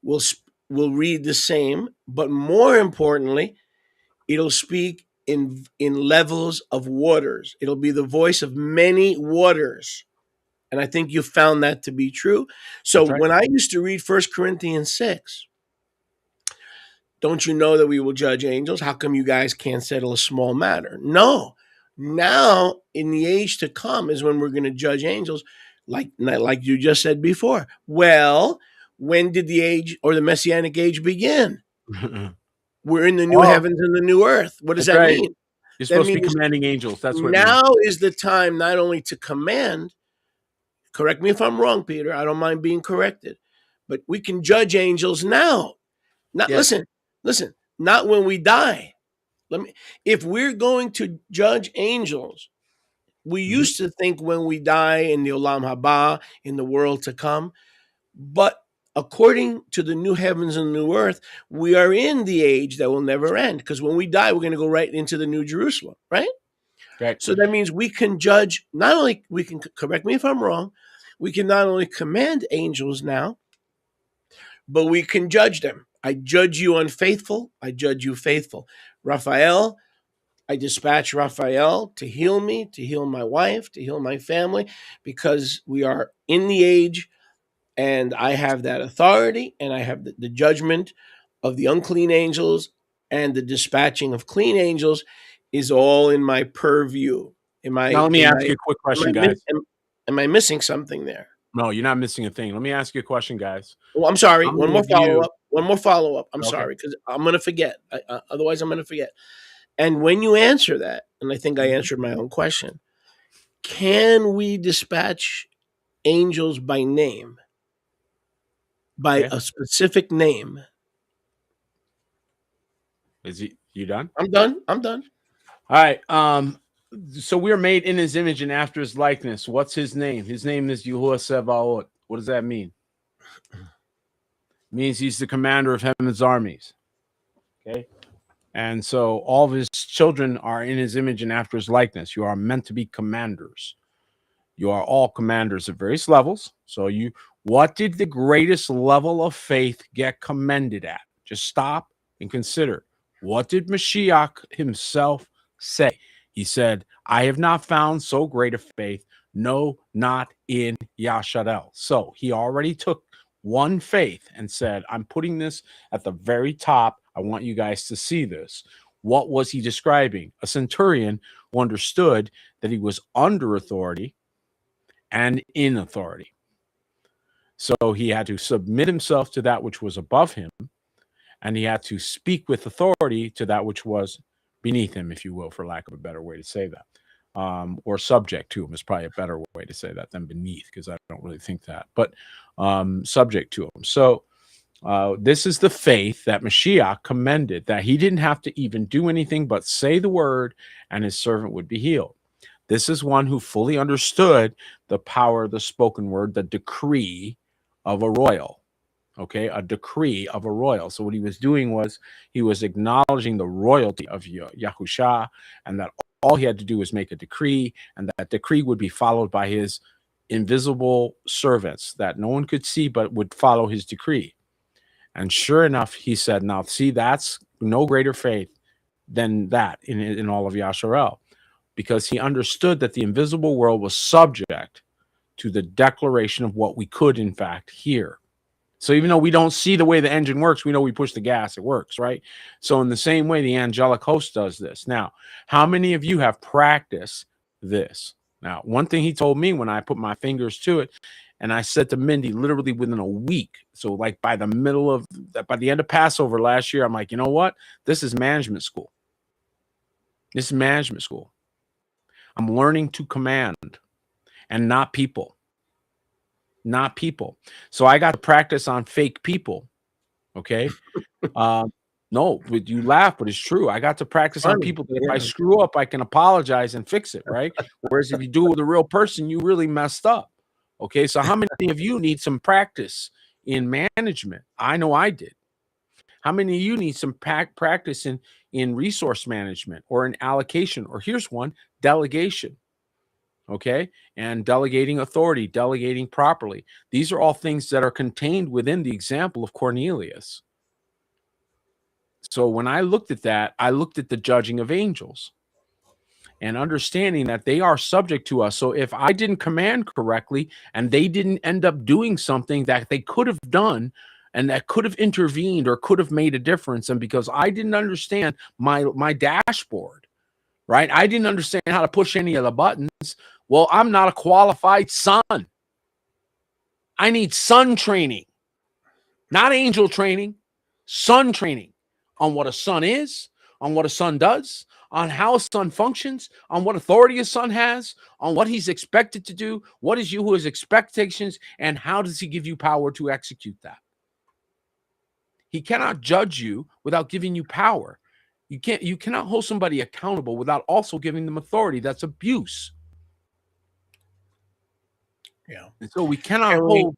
will read the same, but more importantly, it'll speak in levels of waters. It'll be the voice of many waters. And I think you found that to be true. So when I used to read 1 Corinthians 6, don't you know that we will judge angels? How come you guys can't settle a small matter? No. Now, in the age to come is when we're going to judge angels, like you just said before. Well, when did the age or the Messianic age begin? We're in the new heavens and the new earth. What does that mean? You're supposed to be commanding angels. That's what now is the time not only to command. Correct me if I'm wrong, Peter. I don't mind being corrected. But we can judge angels now. Listen, not when we die. If we're going to judge angels, we used to think when we die in the Olam Haba, in the world to come. But according to the new heavens and new earth, we are in the age that will never end. Because when we die, we're going to go right into the New Jerusalem, right? Right. So that means we can judge, not only, we can, correct me if I'm wrong, we can not only command angels now, but we can judge them. I judge you unfaithful, I judge you faithful. Raphael, I dispatch Raphael to heal me, to heal my wife, to heal my family, because we are in the age, and I have that authority, and I have the judgment of the unclean angels, and the dispatching of clean angels is all in my purview. Now let me ask you a quick question, guys. Am I missing something there? No, you're not missing a thing. Let me ask you a question, guys. Well, I'm sorry. One more follow-up. I'm sorry, because I'm going to forget. Otherwise, I'm going to forget. And when you answer that, and I think I answered my own question, can we dispatch angels by name? By a specific name? You done? I'm done. All right. So we are made in his image and after his likeness. What's his name? His name is Yahuwah Sebaot. What does that mean? It means he's the commander of heaven's armies. Okay. And so all of his children are in his image and after his likeness. You are meant to be commanders. You are all commanders at various levels. So what did the greatest level of faith get commended at? Just stop and consider. What did Mashiach himself say? He said, I have not found so great a faith, no, not in Yasharel. So he already took one faith and said, I'm putting this at the very top. I want you guys to see this. What was he describing? A centurion who understood that he was under authority and in authority. So he had to submit himself to that which was above him, and he had to speak with authority to that which was beneath him, if you will, for lack of a better way to say that. Or subject to him is probably a better way to say that than beneath, because I don't really think that, but subject to him. So this is the faith that Mashiach commended, that he didn't have to even do anything but say the word and his servant would be healed. This is one who fully understood the power of the spoken word, the decree of a royal. Okay, a decree of a royal. So what he was doing was he was acknowledging the royalty of Yahusha, and that all he had to do was make a decree, and that decree would be followed by his invisible servants that no one could see but would follow his decree. And sure enough, he said, now see, that's no greater faith than that in all of Yasharel, because he understood that the invisible world was subject to the declaration of what we could in fact hear. So even though we don't see the way the engine works, we know we push the gas, it works, right? So in the same way, the angelic host does this. Now, how many of you have practiced this? Now, one thing he told me when I put my fingers to it, and I said to Mindy literally within a week, so like by the end of Passover last year, I'm like, you know what? This is management school. This is management school. I'm learning to command and not people. Not people. So I got to practice on fake people. Okay. No, but you laugh, but it's true. I got to practice on people that if I screw up, I can apologize and fix it, right? Whereas if you do it with a real person, you really messed up. Okay. So how many of you need some practice in management? I know I did. How many of you need some practice in resource management or in allocation? Or here's one, delegation. Okay. And delegating authority, delegating properly. These are all things that are contained within the example of Cornelius. So when I looked at that, I looked at the judging of angels and understanding that they are subject to us. So if I didn't command correctly and they didn't end up doing something that they could have done and that could have intervened or could have made a difference, and because I didn't understand my dashboard, right? I didn't understand how to push any of the buttons. Well, I'm not a qualified son. I need son training, not angel training, son training on what a son is, on what a son does, on how a son functions, on what authority a son has, on what he's expected to do, what is Yahuwah's expectations, and how does he give you power to execute that? He cannot judge you without giving you power. You cannot hold somebody accountable without also giving them authority. That's abuse. Yeah. And so we cannot hold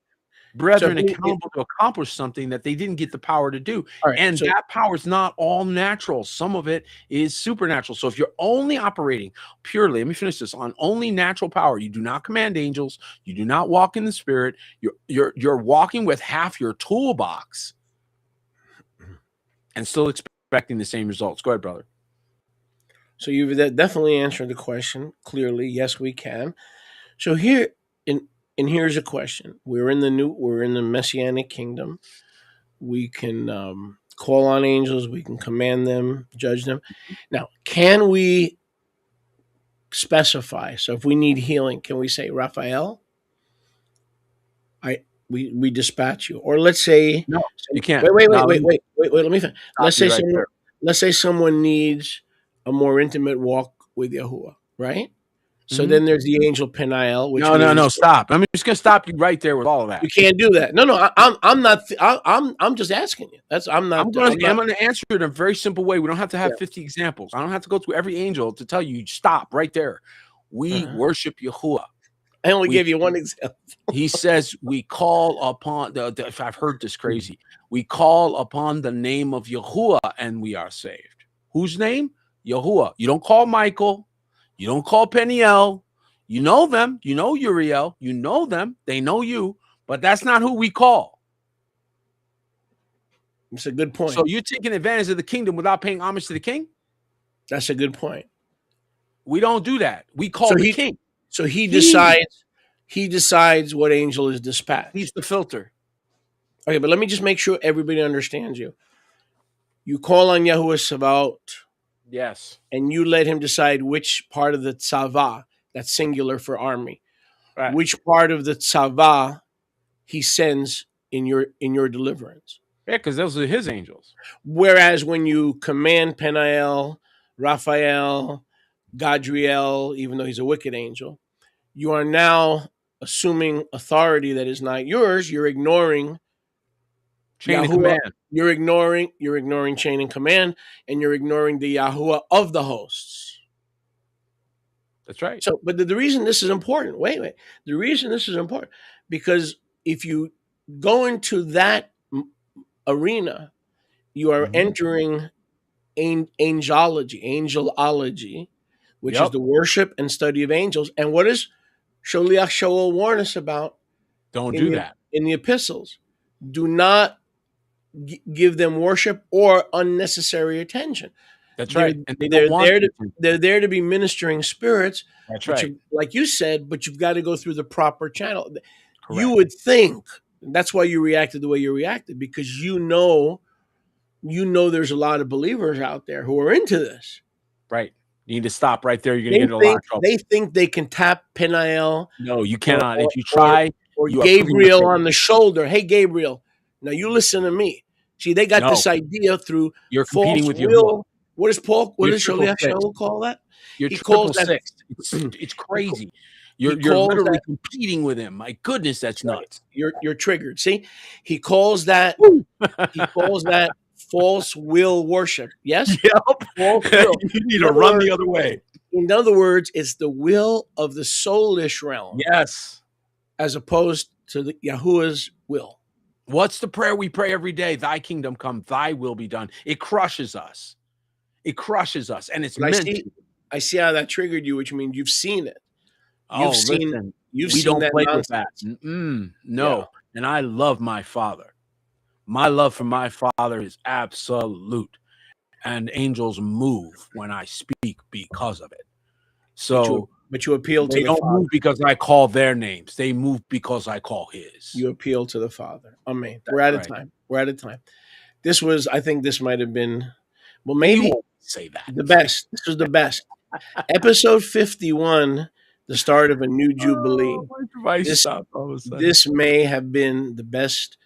brethren accountable to accomplish something that they didn't get the power to do. Right, and so that power is not all natural. Some of it is supernatural. So if you're only operating purely, let me finish this, on only natural power, you do not command angels, you do not walk in the spirit, you're walking with half your toolbox and still expecting the same results. Go ahead, brother. So you've definitely answered the question clearly. Yes, we can. So here's a question. We're in the Messianic kingdom. We can call on angels. We can command them, judge them. Now, can we specify? So if we need healing, can we say, Raphael, we dispatch you? Or let's say, no, you can't. Wait. Let me finish. Let's say someone needs a more intimate walk with Yahuwah, right? So then there's the angel Peniel. Which no, stop. I'm just gonna stop you right there with all of that. You can't do that. No. I'm not. I'm just asking you. I'm gonna answer it in a very simple way. We don't have to have 50 examples. I don't have to go through every angel to tell you stop right there. We worship Yahuwah. I only gave you one example. He says we call upon if I've heard this crazy, we call upon the name of Yahuwah and we are saved. Whose name? Yahuwah. You don't call Michael. You don't call Peniel. You know them. You know Uriel. You know them. They know you. But that's not who we call. It's a good point. So you're taking advantage of the kingdom without paying homage to the king? That's a good point. We don't do that. We call the king. So he decides what angel is dispatched. He's the filter. Okay, but let me just make sure everybody understands you. You call on Yahuwah Sabaoth. Yes. And you let him decide which part of the tzava, that's singular for army, right, which part of the tzava he sends in your deliverance. Yeah, because those are his angels. Whereas when you command Peniel, Raphael, Gadriel, even though he's a wicked angel, you are now assuming authority that is not yours. You're ignoring chain of command. You're ignoring chain and command, and you're ignoring the Yahuwah of the hosts. That's right. So, but the reason this is important, the reason this is important, because if you go into that arena, you are entering angelology, which is the worship and study of angels. And what does Sholiach Shaul warn us about? Don't do that. In the epistles. Do not give them worship or unnecessary attention. That's right. And they're there to be ministering spirits. That's right. Like you said, but you've got to go through the proper channel. Correct. You would think that's why you reacted the way you reacted, because you know there's a lot of believers out there who are into this. Right. You need to stop right there. You're going to get in a lot of trouble. They think they can tap Peniel. No, you cannot. If you try, or Gabriel on the shoulder. Hey, Gabriel, now you listen to me. See, they got this idea through you're competing with your will. What does Sholiach Shaul call that? He calls that it's crazy. You're literally competing with him. My goodness, that's nuts. You're triggered. See, he calls that false will worship. Yes. Yep. False will. You need to run the other way. In other words, it's the will of the soulish realm. Yes. As opposed to the Yahuwah's will. What's the prayer we pray every day? Thy kingdom come, thy will be done. It crushes us. It crushes us. And it's meant to. I see how that triggered you, which means you've seen it. We don't play with that. No. Yeah. And I love my Father. My love for my Father is absolute. And angels move when I speak because of it. So, but you appeal to they don't move because I call their names. They move because I call his. You appeal to the Father. Amen. We're out of time. I think this might have been, well, maybe say that. The best. This was the best. Episode 51, the start of a new Jubilee. This may have been the best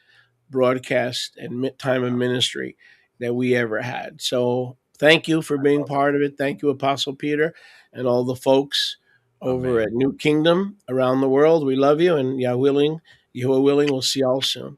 broadcast and time of ministry that we ever had. So thank you for being part of it. Thank you, Apostle Peter, and all the folks over at New Kingdom around the world. We love you, and Yahuwah willing, we'll see y'all soon.